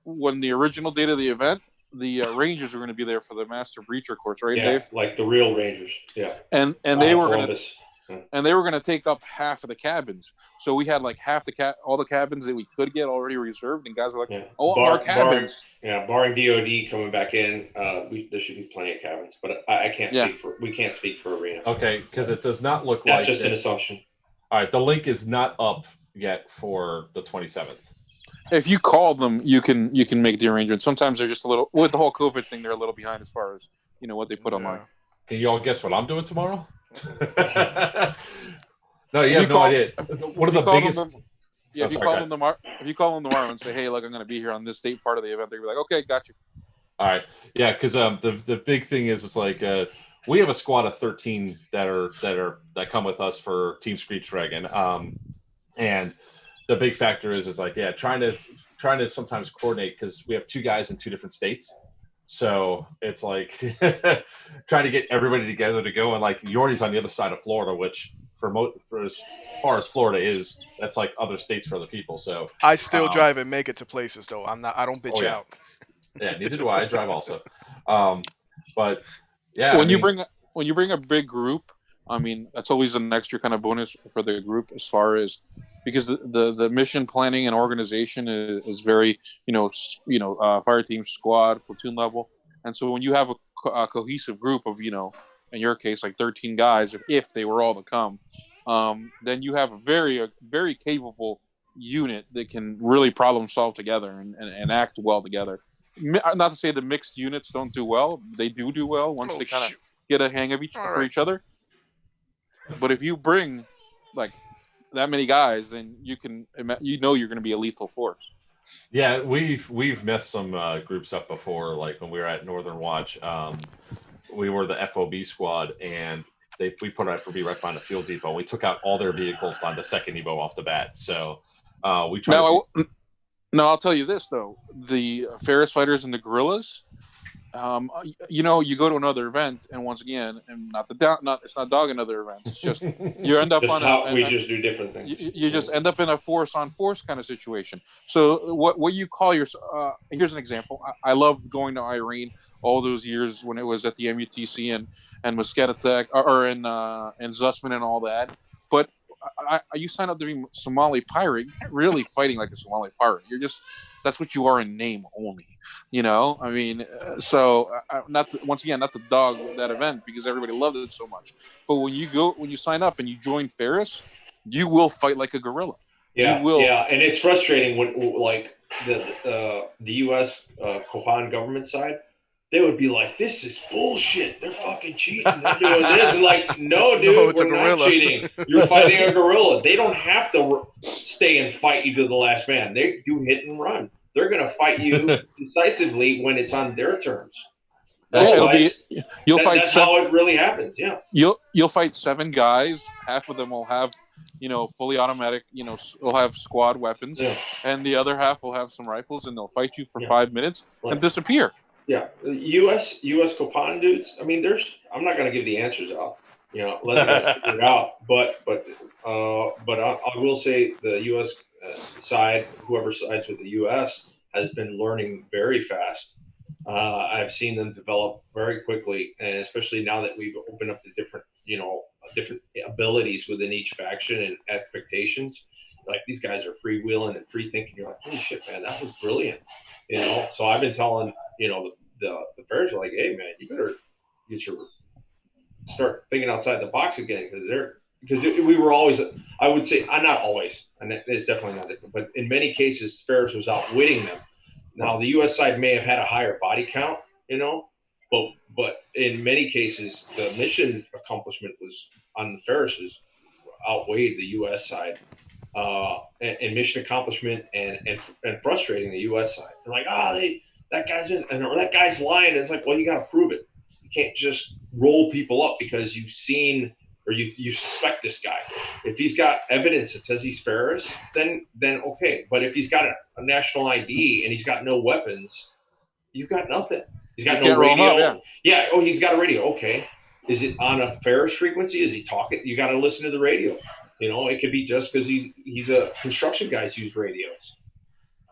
when the original date of the event, the Rangers were going to be there for the Master Breacher course, right, Dave? Like the real Rangers. Yeah. And they were going to. And they were going to take up half of the cabins, so we had all the cabins that we could get already reserved, and guys were like, our cabins." Barring DOD coming back in, there should be plenty of cabins, but I can't speak for. We can't speak for Arena. Okay, because it does not look That's just an assumption. All right, the link is not up yet for the 27th. If you call them, you can make the arrangement. Sometimes they're just a little with the whole COVID thing. They're a little behind as far as what they put online. Can you all guess what I'm doing tomorrow? No, you have no idea. One of the biggest. If you call them tomorrow and say, "Hey, look, I'm going to be here on this date part of the event," they're like, "Okay, got you." All right, yeah, because the big thing is we have a squad of 13 that come with us for Team Screech Dragon, and the big factor is trying to sometimes coordinate because we have 2 guys in 2 different states. So it's trying to get everybody together to go, and Yordi's on the other side of Florida, which for as far as Florida is, that's other states for other people. So I still drive and make it to places though. I don't bitch out. Yeah, neither do I. I drive also. But yeah, when you bring a big group, I mean that's always an extra kind of bonus for the group as far as because the mission planning and organization is very fire team, squad, platoon level, and so when you have a cohesive group of in your case 13 guys, if they were all to come, then you have a very capable unit that can really problem solve together and act well together. Not to say the mixed units don't do well; they do well once they kind of get a hang of each other. But if you bring that many guys, then you're going to be a lethal force. Yeah, we've messed some groups up before. Like when we were at Northern Watch, we were the FOB squad, and we put our FOB right behind the fuel depot. We took out all their vehicles on the second Evo off the bat. So we tried. Now I'll tell you this though: the Ferris fighters and the guerrillas. You go to another event, and once again, and it's not dog another event. It's just you end up we just do different things. You just end up in a force on force kind of situation. So what you call your here's an example. I loved going to Irene all those years when it was at the MUTC and Muscatatuck or in Zussman and all that. But you sign up to be Somali pirate, you're not really fighting like a Somali pirate. You're just that's what you are in name only. You know, I mean, once again, not to dog that event because everybody loved it so much. But when you sign up and you join Ferris, you will fight like a gorilla. Yeah, You will. yeah, and it's frustrating when like the U.S. Kohan government side, they would be like, "This is bullshit. They're fucking cheating. They're doing this." And like, no, dude, No, it's a we're not gorilla. cheating. You're fighting a gorilla. They don't have to stay and fight you to the last man. They do hit and run. They're gonna fight you decisively when it's on their terms. Otherwise, you'll fight. That's how it really happens. Yeah. You'll fight 7 guys. Half of them will have, fully automatic. Will have squad weapons, and the other half will have some rifles, and they'll fight you for 5 minutes and disappear. Yeah, U.S. Copan dudes. I mean, I'm not going to give the answers out. Let them guys figure it out. But I will say the U.S. Side, whoever sides with the U.S. has been learning very fast. I've seen them develop very quickly, and especially now that we've opened up the different abilities within each faction and expectations. Like these guys are freewheeling and free thinking. You're like, holy shit, man, that was brilliant. So I've been telling the Bears are like, hey man, you better start thinking outside the box again because we were always, I would say, not always, and it's definitely not different, but in many cases, Ferris was outwitting them. Now the U.S. side may have had a higher body count, but in many cases, the mission accomplishment was on Ferris's outweighed the U.S. side. And mission accomplishment and frustrating the U.S. side. They're like, that guy's lying. And it's like, well, you got to prove it. You can't just roll people up because you've seen or you suspect this guy. If he's got evidence that says he's Ferris, then okay. But if he's got a national ID and he's got no weapons, you've got nothing. He's got no radio. Yeah. Oh, he's got a radio. Okay. Is it on a Ferris frequency? Is he talking? You got to listen to the radio. It could be just because he's a construction guy who's used radios.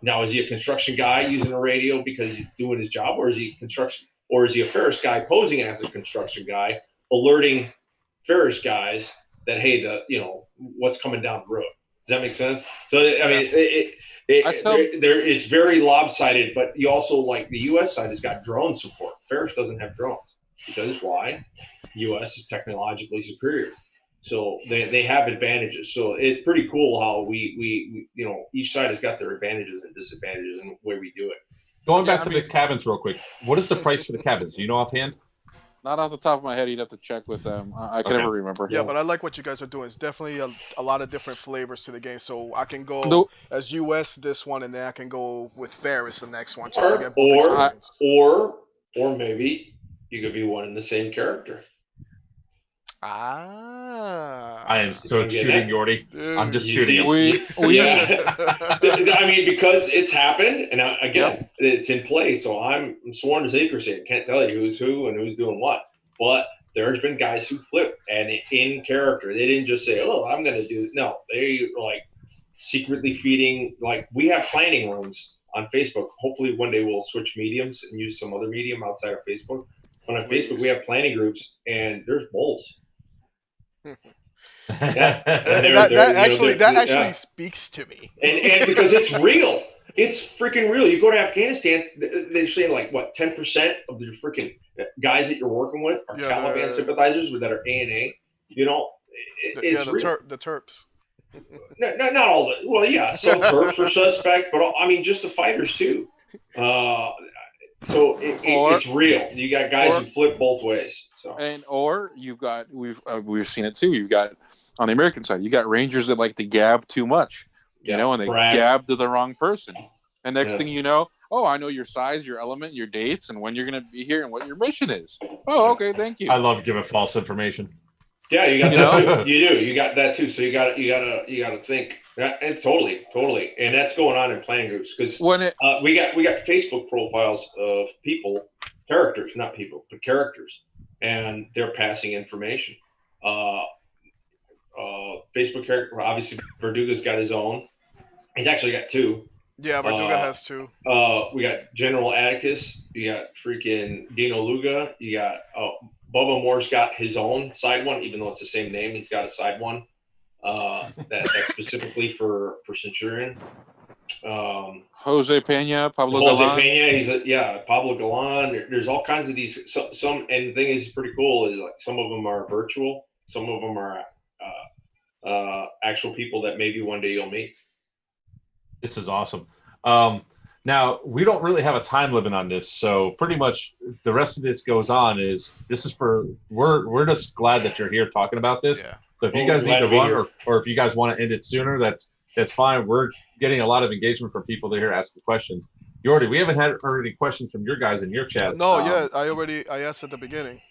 Now, is he a construction guy using a radio because he's doing his job, or is he a Ferris guy posing as a construction guy, alerting Ferris guys that hey, what's coming down the road? Does that make sense? So I mean, it's very lopsided. But you also like the U.S. side has got drone support. Ferris doesn't have drones because why? U.S. is technologically superior. So they have advantages. So it's pretty cool how we each side has got their advantages and disadvantages in the way we do it. Going back to the cabins real quick, what is the price for the cabins? Do you know offhand? Not off the top of my head. You'd have to check with them. I can never remember. Yeah, but I like what you guys are doing. It's definitely a lot of different flavors to the game. So I can go as US this one, and then I can go with Ferris the next one. Just to get both experience. Or maybe you could be one and the same character. I am so shooting, Yordi. I'm just shooting him. I mean, because it's happened, and again, it's in play. So I'm sworn to secrecy. I can't tell you who's who and who's doing what. But there's been guys who flip and in character. They didn't just say, "Oh, I'm going to do." No, they like secretly feeding. Like we have planning rooms on Facebook. Hopefully, one day we'll switch mediums and use some other medium outside of Facebook. But on Facebook, we have planning groups, and there's bulls. That actually speaks to me, and because it's real, it's freaking real. You go to Afghanistan, they're saying like what 10% of the freaking guys that you're working with are Taliban sympathizers that are ANA. It's real. The Terps. No, not all. Well, yeah, some Terps are suspect, but I mean just the fighters too. So it's real. You got guys who flip both ways. So. Or you've got we've seen it too. You've got on the American side, you got Rangers that like to gab too much, and they gab to the wrong person. And next thing you know, I know your size, your element, your dates, and when you're going to be here and what your mission is. Oh, okay, thank you. I love giving false information. Yeah, you got that too. You do. You got that too. So you got to think. And totally, and that's going on in planning groups because we got Facebook profiles of people, characters, not people, but characters, and they're passing information. Facebook character, obviously, Verduga's got his own. He's actually got 2. Yeah, Verduga has 2. We got General Atticus. You got freaking Dino Luga. You got Bubba Moore's got his own side one, even though it's the same name. He's got a side one. That's specifically for Centurion. Jose Pena, Pablo Jose Galan. Pena, Pablo Galan. There's all kinds of these. Some and the thing is pretty cool is like some of them are virtual, some of them are actual people that maybe one day you'll meet. This is awesome. Now we don't really have a time limit on this, so pretty much the rest of this goes on. We're just glad that you're here talking about this. Yeah. So if you guys need to run, or if you guys want to end it sooner, that's fine. We're getting a lot of engagement from people that are here asking questions. Yordi, we haven't heard any questions from your guys in your chat. No, I asked at the beginning.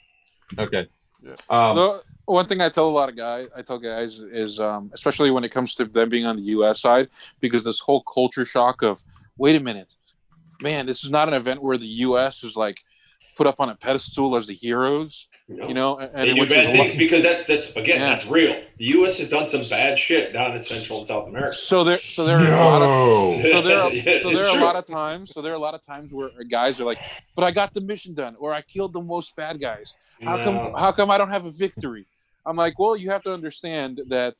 Okay. Yeah. One thing I tell guys is especially when it comes to them being on the U.S. side, because this whole culture shock of, wait a minute, man, this is not an event where the U.S. is like put up on a pedestal as the heroes, you know, and they do bad things because that's real. The U.S. has done some bad shit down in Central and South America. So there are a lot of times where guys are like, but I got the mission done, or I killed the most bad guys. How come I don't have a victory? I'm like, well, you have to understand that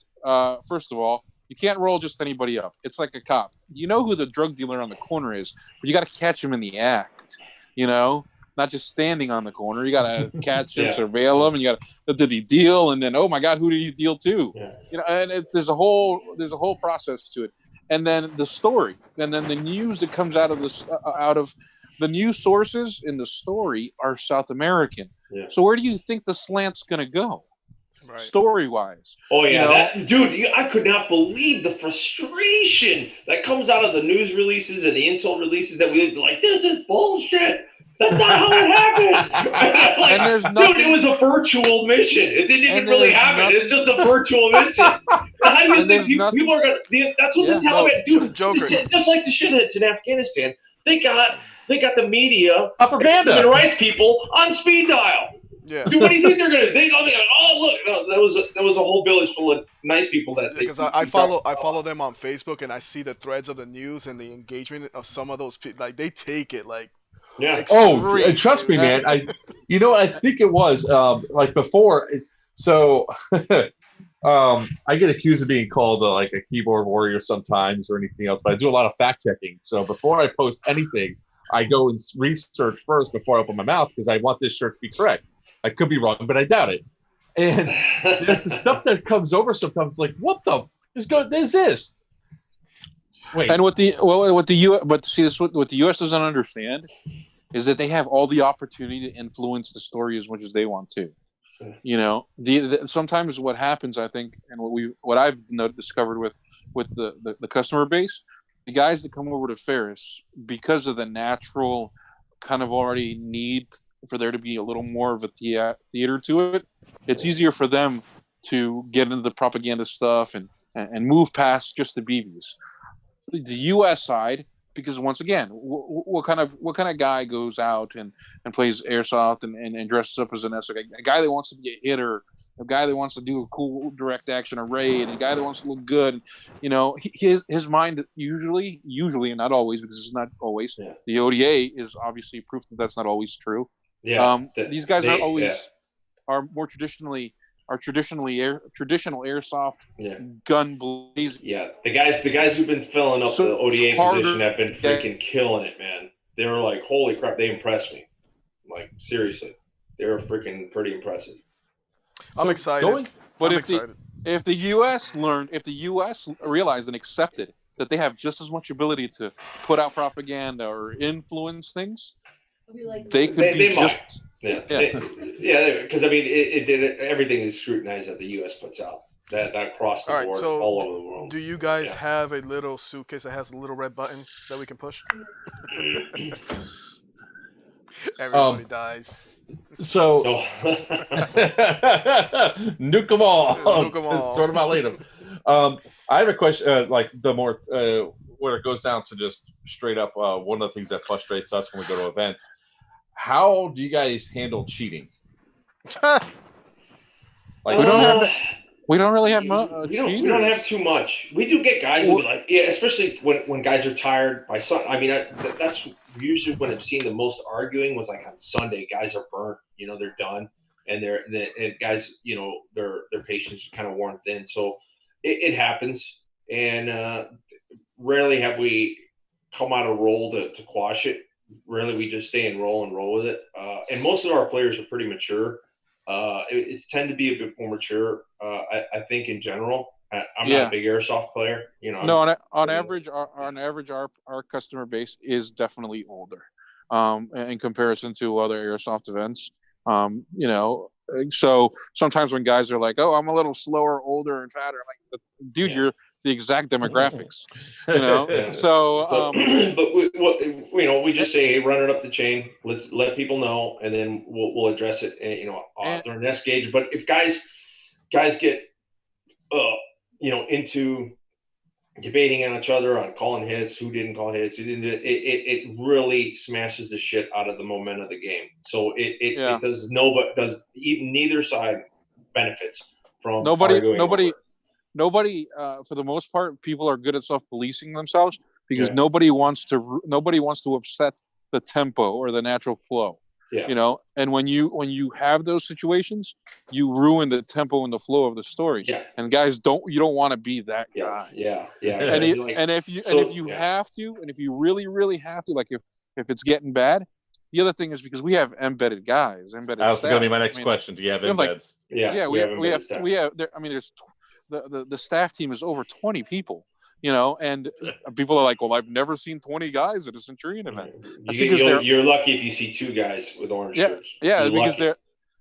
first of all, you can't roll just anybody up. It's like a cop. You know who the drug dealer on the corner is, but you got to catch him in the act. You know. Not just standing on the corner. You got to catch him, surveil him, and you got to, did he deal? And then, oh my God, who did he deal to? Yeah. You know, and there's a whole process to it. And then the story, and then the news that comes out of this, out of the news sources in the story are South American. Yeah. So where do you think the slant's going to go? Right. Story-wise. Oh, yeah. You know? I could not believe the frustration that comes out of the news releases and the intel releases that we like, this is bullshit. That's not how it happened. Like, and there's nothing, dude, it was a virtual mission. It didn't even really happen. It's just a virtual mission. How do you think people are going to – that's what the Taliban – dude, Joker. Just like the shitheads in Afghanistan, they got the media, propaganda, human rights people on speed dial. Yeah. Dude, what do you think they're going to – oh, look, no, that was a whole village full of nice people that – Because I follow them on Facebook, and I see the threads of the news and the engagement of some of those people. Like, they take it like – yeah. Extreme, trust me, man. I think it was like before. So I get accused of being called like a keyboard warrior sometimes or anything else, but I do a lot of fact checking. So before I post anything, I go and research first before I open my mouth because I want this shirt to be correct. I could be wrong, but I doubt it. And there's the stuff that comes over sometimes like, what the is this? Wait. And what the U.S. doesn't understand is that they have all the opportunity to influence the story as much as they want to. You know, sometimes what happens, I think, and what I've discovered with the customer base, the guys that come over to Ferris, because of the natural kind of already need for there to be a little more of a theater to it, it's easier for them to get into the propaganda stuff and move past just the BBs. The U.S. side, because once again, what kind of guy goes out and plays airsoft and dresses up as an SO? A guy that wants to be a hitter, a guy that wants to do a cool direct action, a raid, a guy that wants to look good. You know, his mind usually, and not always, because it's not always. Yeah. The ODA is obviously proof that that's not always true. Yeah, these guys are more traditional airsoft gun blazing. Yeah, the guys who've been filling up the ODA position have been freaking killing it, man. They were like, holy crap, they impressed me. Like, seriously, they were freaking pretty impressive. I'm excited. If the U.S. realized and accepted that they have just as much ability to put out propaganda or influence things, they could be just. Because I mean, everything is scrutinized that the U.S. puts out. That across the board, so all over the world. Do you guys have a little suitcase that has a little red button that we can push? Everybody dies. So nuke them all. Nuke them all. Sort them out later. I have a question. Like the more where it goes down to just straight up. One of the things that frustrates us when we go to events. How do you guys handle cheating? Like we don't really have cheaters. We don't have too much. We do get guys who be like, especially when guys are tired. I mean, that's usually when I've seen the most arguing was like on Sunday. Guys are burnt, you know, they're done, and guys, you know, their patience kind of worn thin. So it happens, and rarely have we come out of roll to quash it. Rarely we just stay and roll with it. And most of our players are pretty mature. It tend to be a bit more mature. I think in general. I'm not a big airsoft player, No, on average, our customer base is definitely older, in comparison to other airsoft events. So sometimes when guys are like, "Oh, I'm a little slower, older, and fatter," I'm like, "Dude, you're the exact demographics." Yeah. So, but we just say, "Hey, run it up the chain. Let's let people know, and then we'll address it, during next gauge." But if guys get into debating on each other on calling hits, who didn't call hits, who didn't, it really smashes the shit out of the momentum of the game. So it does neither side benefits from nobody for the most part, people are good at self-policing themselves because nobody wants to upset the tempo or the natural flow. Yeah. And when you have those situations, you ruin the tempo and the flow of the story. Yeah. And guys you don't want to be that guy. Yeah. And if you really, really have to, like if it's getting bad, the other thing is because we have embedded guys, embedded. That was staff. going to be my next question. Do you have embeds? We have. I mean, there's the staff team is over 20 people. And people are like, "Well, I've never seen 20 guys at a Centurion event." You're lucky if you see 2 guys with orange shirts. Yeah,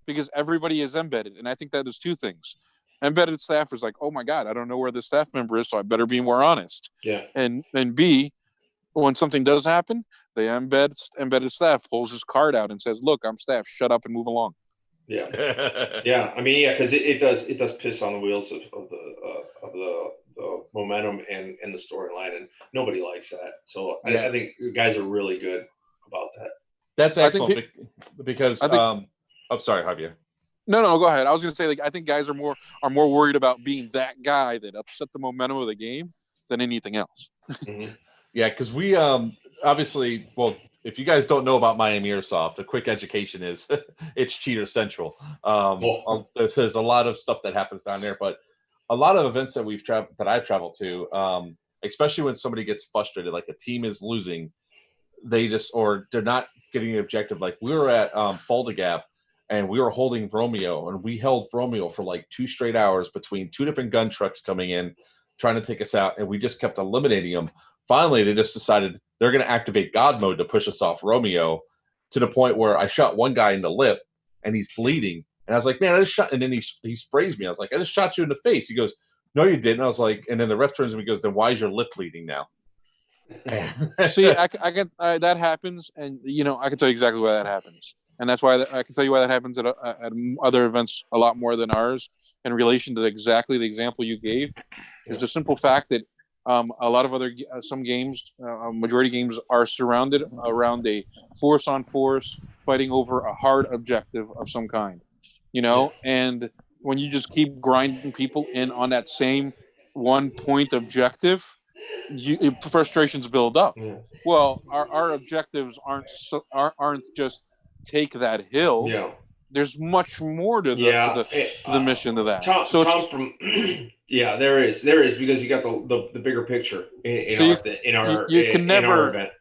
because everybody is embedded, and I think that is 2 things. Embedded staff is like, "Oh my God, I don't know where the staff member is, so I better be more honest." Yeah. And B, when something does happen, the embedded staff pulls his card out and says, "Look, I'm staff. Shut up and move along." Yeah. Yeah. I mean, because it does piss on the wheels of the momentum and the storyline, and nobody likes that. So I think guys are really good about that. That's excellent because I'm sorry, Javier. No, go ahead. I was going to say, I think guys are more worried about being that guy that upset the momentum of the game than anything else. Mm-hmm. Yeah, because we obviously, if you guys don't know about Miami Airsoft, a quick education is it's cheater central. There's a lot of stuff that happens down there, but a lot of events that I've traveled to, especially when somebody gets frustrated, like a team is losing, they're not getting the objective. Like we were at Gap, and we were holding Romeo, and we held Romeo for like 2 straight hours between 2 different gun trucks coming in, trying to take us out, and we just kept eliminating them. Finally, they just decided they're going to activate God mode to push us off Romeo, to the point where I shot one guy in the lip, and he's bleeding. And I was like, "Man, I just shot," and then he sprays me. I was like, "I just shot you in the face." He goes, "No, you didn't." I was like, and then the ref turns to me and goes, "Then why is your lip bleeding now?" See, I can that happens, and I can tell you exactly why that happens, and that's why I can tell you why that happens at other events a lot more than ours. In relation to exactly the example you gave, is the simple fact that a lot of some games, majority games, are surrounded around a force-on-force fighting over a hard objective of some kind, and when you just keep grinding people in on that same one point objective, frustrations build up. Yeah. Well, our objectives aren't just take that hill. Yeah. There's much more to the mission to that. Tom from there is because you got the bigger picture in our event.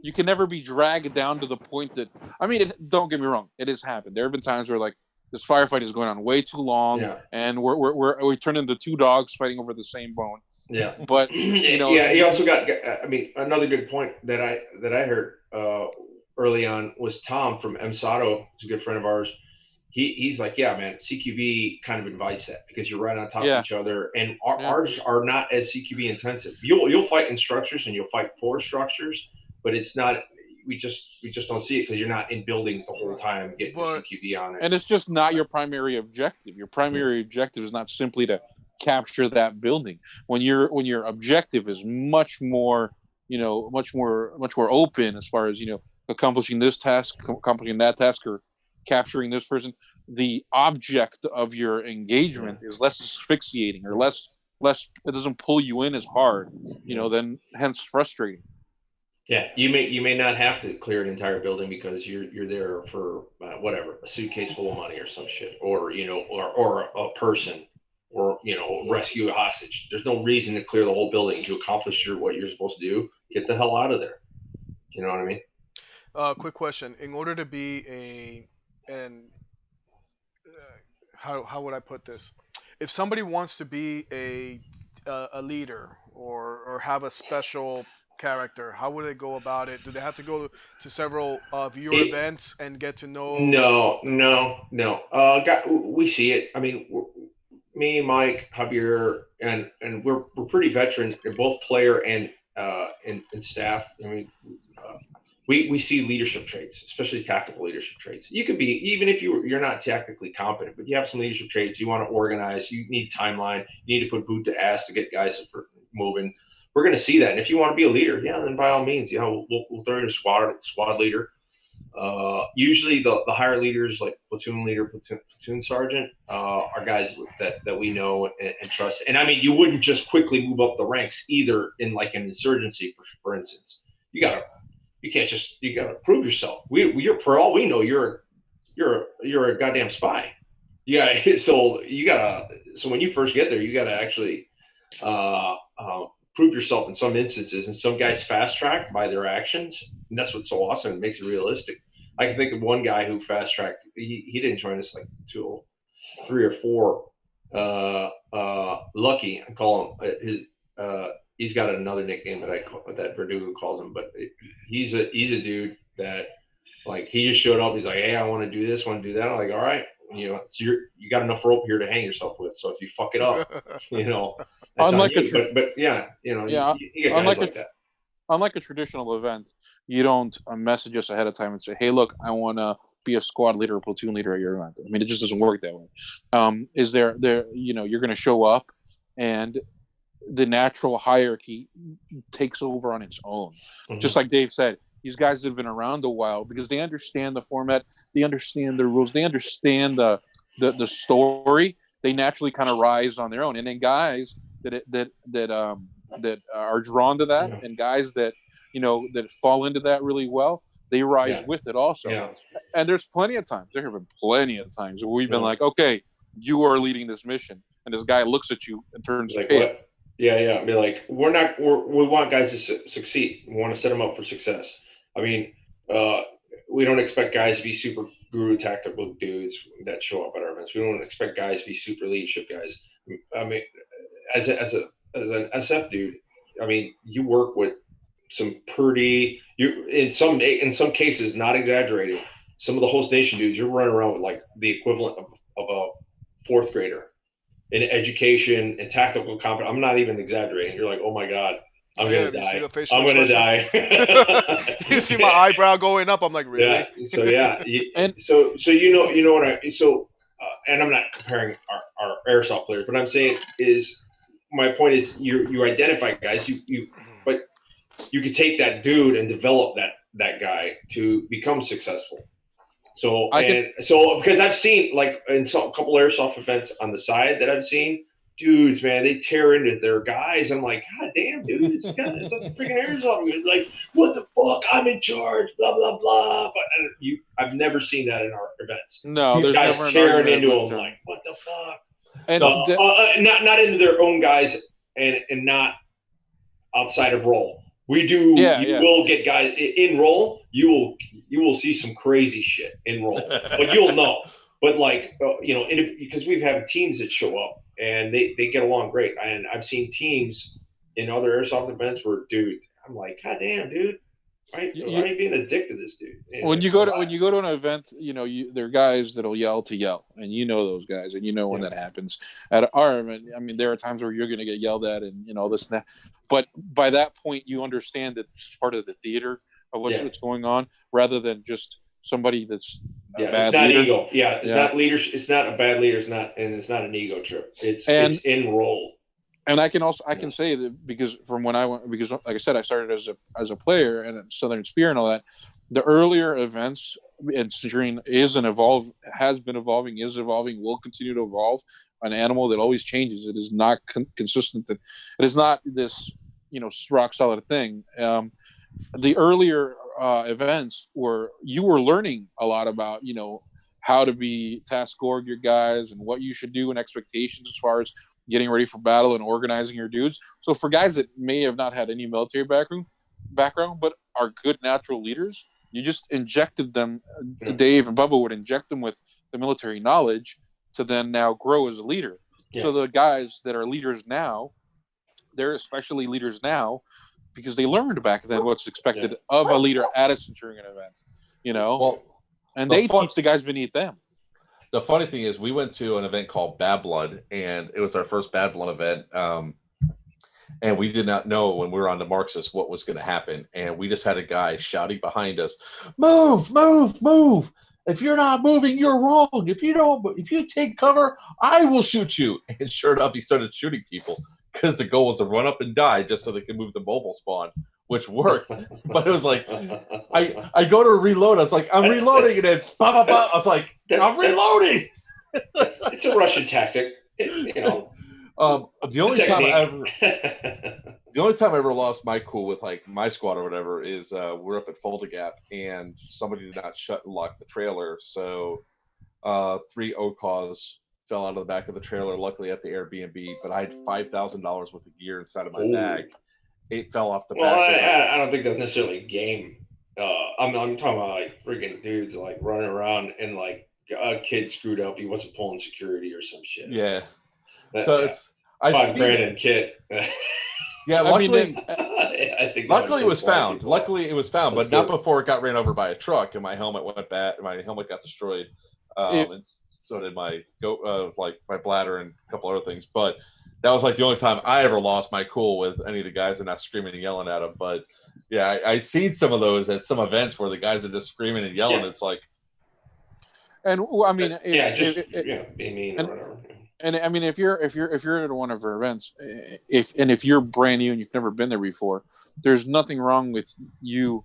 You can never be dragged down to the point that, I mean, don't get me wrong, it has happened. There have been times where this firefight is going on way too long, and we turn into 2 dogs fighting over the same bone. Yeah, but he also got. I mean, another good point that I heard early on was Tom from Sato. He's a good friend of ours. He's like, "Yeah, man, CQB kind of invites that because you're right on top of each other, and ours are not as CQB intensive. You'll fight in structures and you'll fight for structures, but it's not. We just don't see it because you're not in buildings the whole time getting CQB on it. And it's just not your primary objective. Your primary objective is not simply to capture that building. When your objective is much more open as far as accomplishing this task, accomplishing that task, or capturing this person. The object of your engagement is less asphyxiating or less. It doesn't pull you in as hard, then hence frustrating. Yeah, you may not have to clear an entire building because you're there for whatever, a suitcase full of money or some shit, or or a person. or rescue a hostage. There's no reason to clear the whole building. You accomplish what you're supposed to do. Get the hell out of there. You know what I mean? Quick question: in order to be how would I put this? If somebody wants to be a leader or have a special character, how would they go about it? Do they have to go to several of your events and get to know? No. We see it. I mean, me, Mike, Javier, and we're pretty veteran, both player and staff. I mean, we see leadership traits, especially tactical leadership traits. You could be, even if you're not tactically competent, but you have some leadership traits. You want to organize. You need timeline. You need to put boot to ass to get guys moving. We're going to see that. And if you want to be a leader, then by all means, we'll throw in a squad leader. Usually the higher leaders, like platoon leader, platoon sergeant, are guys that we know and trust. And I mean, you wouldn't just quickly move up the ranks either in like an insurgency, for instance. You gotta prove yourself. For all we know, you're a goddamn spy. So when you first get there, you gotta actually prove yourself in some instances. And some guys fast track by their actions, and that's what's so awesome. It makes it realistic. I can think of one guy who fast tracked. He didn't join us like 2, 3 or 4. Lucky, I call him. He's got another nickname that Verdugo calls him, but he's a dude that like he just showed up. He's like, hey, I want to do this, want to do that. I'm like, all right, you got enough rope here to hang yourself with. So if you fuck it up, unlike you get guys like that. Unlike a traditional event, you don't message us ahead of time and say, hey, look, I want to be a squad leader or platoon leader at your event. I mean, it just doesn't work that way. Is there you're going to show up and the natural hierarchy takes over on its own. Mm-hmm. Just like Dave said, these guys have been around a while because they understand the format, they understand the rules, they understand the story. They naturally kind of rise on their own. And then guys that are drawn to that, and guys that that fall into that really well, they rise with it also. Yeah. And there have been plenty of times where we've been like, okay, you are leading this mission, and this guy looks at you and turns like, pale. What? Yeah. Be like, we want guys to succeed. We want to set them up for success. I mean, we don't expect guys to be super guru tactical dudes that show up at our events. We don't expect guys to be super leadership guys. I mean, as an SF dude, I mean, you work with some pretty in some cases, not exaggerating, some of the host nation dudes, you're running around with like the equivalent of a fourth grader in education and tactical competence. I'm not even exaggerating. You're like, oh my God, I'm going to die. I'm going to die. You see my eyebrow going up. I'm like, really? Yeah. So yeah. So you know what and I'm not comparing our airsoft players, but I'm saying is my point is you identify guys, but you could take that dude and develop that guy to become successful. So because I've seen like in a couple airsoft events on the side that I've seen, dudes, man, they tear into their guys. I'm like, God damn, dude, it's a freaking airsoft. It's like, what the fuck? I'm in charge. Blah blah blah. But I've never seen that in our events. No, these guys tearing into them like, what the fuck? And not into their own guys and not outside of role. We do. Will get guys in role. You will see some crazy shit in role, but you'll know. But like because we've had teams that show up and they get along great. And I've seen teams in other airsoft events where, dude, I'm like, God damn, dude. Why are you being a dick to this dude? And when you go to an event, there are guys that'll yell to yell, and those guys, and when that happens. At our event, I mean, there are times where you're going to get yelled at, and this and that. But by that point, you understand that it's part of the theater of what's going on, rather than just somebody that's a bad it's not leader. Ego. Yeah, it's not leadership. It's not a bad leader. It's not an ego trip. It's in role. And I can say that because like I said, I started as a player and at Southern Spear and all that. The earlier events and Centurion has been evolving, will continue to evolve. An animal that always changes. It is not consistent. It is not this rock solid thing. The earlier events where you were learning a lot about how to be task org your guys and what you should do and expectations as far as getting ready for battle and organizing your dudes. So for guys that may have not had any military background but are good natural leaders, you just injected them. Dave and Bubba would inject them with the military knowledge to then now grow as a leader. Yeah. So the guys that are leaders now, they're especially leaders now because they learned back then what's expected of a leader at a Centurion event, Well, and they teach the guys beneath them. The funny thing is, we went to an event called Bad Blood, and it was our first Bad Blood event. And we did not know when we were on the Marxist what was going to happen. And we just had a guy shouting behind us, "Move, move, move. If you're not moving, you're wrong. If you take cover, I will shoot you." And sure enough, he started shooting people because the goal was to run up and die just so they could move the mobile spawn, which worked. But it was like, I go to reload. I was like, I'm reloading. And then, bah, bah, bah. I was like, I'm reloading. It's a Russian tactic, The only time I ever lost my cool with like my squad or whatever is we're up at Fulda Gap and somebody did not shut and lock the trailer, so 3 OCAWs fell out of the back of the trailer. Luckily at the Airbnb, but I had $5,000 worth of gear inside of my bag. It fell off the back. Well, I don't think that's necessarily a game. I'm talking about like freaking dudes like running around and like a kid screwed up. He wasn't pulling security or some shit. Yeah. So it's $5 grand in kit. Yeah, luckily, I think luckily it was found. Luckily it was found, That's but not good. before it got ran over by a truck and my helmet went bad. My helmet got destroyed, and so did my my bladder and a couple other things. But that was like the only time I ever lost my cool with any of the guys and not screaming and yelling at them. But yeah, I seen some of those at some events where the guys are just screaming and yelling. Yeah. It's like, And I mean, being mean or whatever. And I mean, if you're at one of our events, if you're brand new and you've never been there before, there's nothing wrong with you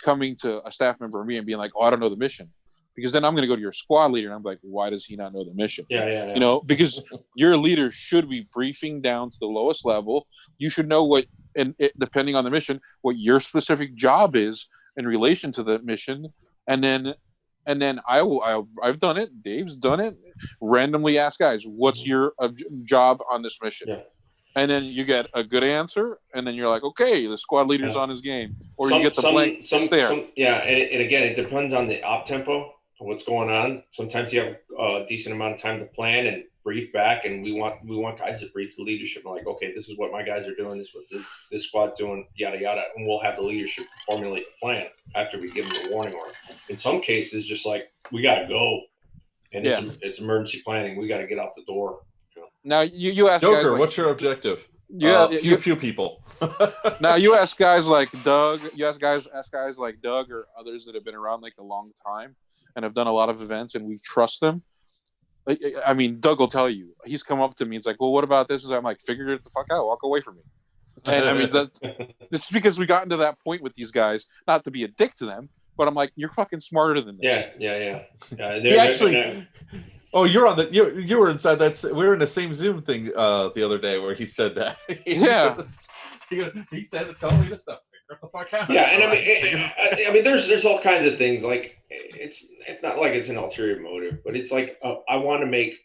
coming to a staff member or me and being like, "Oh, I don't know the mission," because then I'm going to go to your squad leader and I'm like, "Why does he not know the mission?" Yeah. Because your leader should be briefing down to the lowest level. You should know what, depending on the mission, what your specific job is in relation to the mission, and then I've done it. Dave's done it. Randomly ask guys, "What's your job on this mission?" Yeah. And then you get a good answer, and then you're like, "Okay, the squad leader's on his game," or you get the blank stare. And again, it depends on the op tempo of what's going on. Sometimes you have a decent amount of time to plan and brief back, and we want guys to brief the leadership. Like, okay, this is what my guys are doing. This is what this squad's doing. Yada yada, and we'll have the leadership formulate the plan after we give them the warning order. In some cases, just like we gotta go, and it's emergency planning. We gotta get out the door. Now you ask Joker, guys like, what's your objective? Pew people. Now you ask guys like Doug. Ask guys like Doug or others that have been around like a long time and have done a lot of events, and we trust them. I mean, Doug will tell you. He's come up to me. He's like, "Well, what about this?" And I'm like, "Figure it the fuck out. Walk away from me." And I mean, it's because we gotten to that point with these guys. Not to be a dick to them, but I'm like, "You're fucking smarter than this." Yeah. He actually. Oh, you're on the. You were inside that. We were in the same Zoom thing the other day where he said that. He said, "Tell me this stuff. Figure the fuck out." Yeah, and I mean, there's all kinds of things. Like it's not like it's an ulterior motive, but it's like I want to make,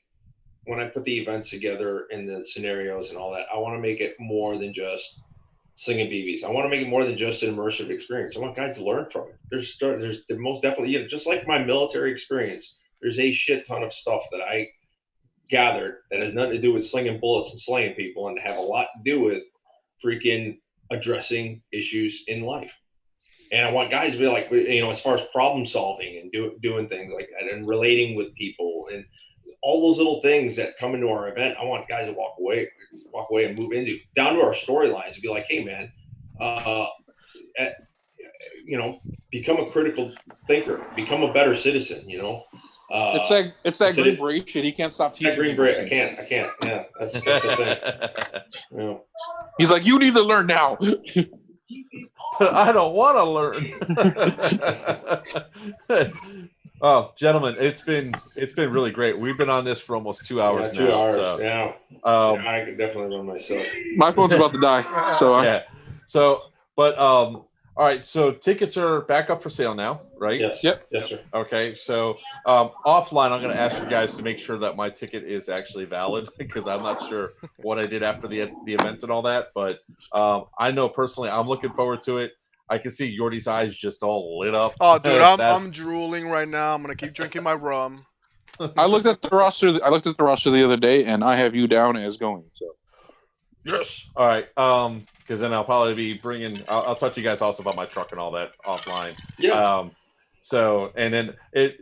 when I put the events together and the scenarios and all that, I want to make it more than just slinging BBs. I want to make it more than just an immersive experience. I want guys to learn from it. There's most definitely, just like my military experience. There's a shit ton of stuff that I gathered that has nothing to do with slinging bullets and slaying people and have a lot to do with freaking addressing issues in life. And I want guys to be like, as far as problem solving and doing things like that and relating with people and all those little things that come into our event. I want guys to walk away and move into down to our storylines and be like, "Hey man, become a critical thinker, become a better citizen, It's that green beret shit. He can't stop teaching. Green beret. I can't. Yeah, that's the thing. Yeah. He's like, "You need to learn now." But I don't want to learn. Oh, gentlemen, it's been really great. We've been on this for almost 2 hours now. 2 hours. So, yeah. I could definitely run myself. My phone's about to die. So yeah. So, but All right, so tickets are back up for sale now, right? Yes. Yep. Yes, sir. Okay, so offline, I'm going to ask you guys to make sure that my ticket is actually valid because I'm not sure what I did after the event and all that. But I know personally, I'm looking forward to it. I can see Yordi's eyes just all lit up. Oh, dude, That's- I'm drooling right now. I'm gonna keep drinking my rum. I looked at the roster. I looked at the roster the other day, and I have you down as going. So Yes. All right. Because then I'll probably be bringing. I'll talk to you guys also about my truck and all that offline. Yeah. So and then it's.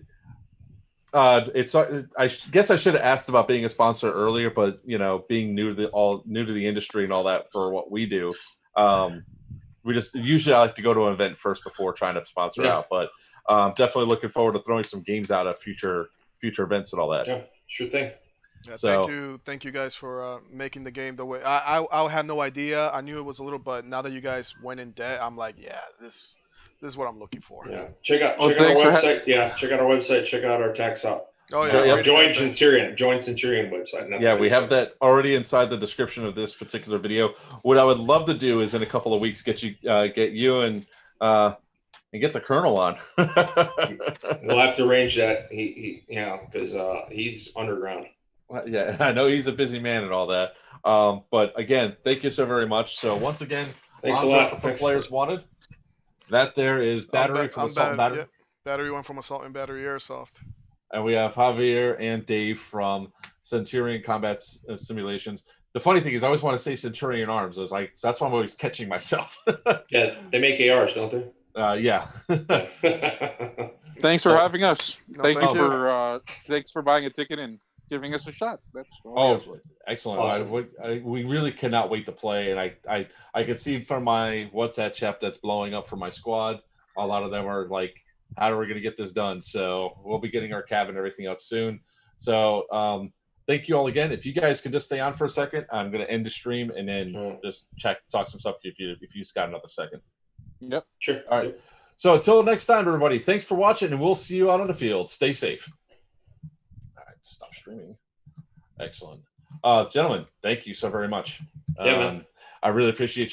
I guess I should have asked about being a sponsor earlier, but being new to the industry and all that for what we do, we just usually I like to go to an event first before trying to sponsor out. But definitely looking forward to throwing some games out at future events and all that. Yeah. Sure thing. Yeah, So- thank you guys for making the game the way I had no idea. I knew it was a little, but now that you guys went in debt, I'm like, yeah, this is what I'm looking for. Yeah. Check out Well, our thanks for website. Check out our website. Check out our tax op. Oh yeah, Sure, yeah. Join Centurion. Join Centurion website. not Yeah, the we have website. that already inside the description of this particular video. What I would love to do is in a couple of weeks get you and get the Colonel on. We'll have to arrange that. He because he's underground. Well, yeah, I know he's a busy man and all that. But again, thank you so very much. So once again, Thanks a Andre lot. from Thanks Players Wanted. That there is Battery from Assault and Battery. Yep. Battery one from Assault and Battery Airsoft. And we have Javier and Dave from Centurion Combat Simulations. The funny thing is, I always want to say Centurion Arms. I was like, so that's why I'm always catching myself. Yeah, they make ARs, don't they? Yeah. thanks for having us. No, thanks thank for buying a ticket and giving us a shot. That's all Oh, I ask. excellent! Awesome. We really cannot wait to play, and I can see from my WhatsApp chat that's blowing up for my squad. A lot of them are like, "How are we going to get this done?" So we'll be getting our cabin and everything out soon. So thank you all again. If you guys could just stay on for a second, I'm going to end the stream and then just talk some stuff if you just got another second. Yep. Sure. All right. So until next time, everybody, thanks for watching, and we'll see you out on the field. Stay safe. All right, stop streaming. Excellent. Gentlemen, thank you so very much. Yeah, man. I really appreciate you.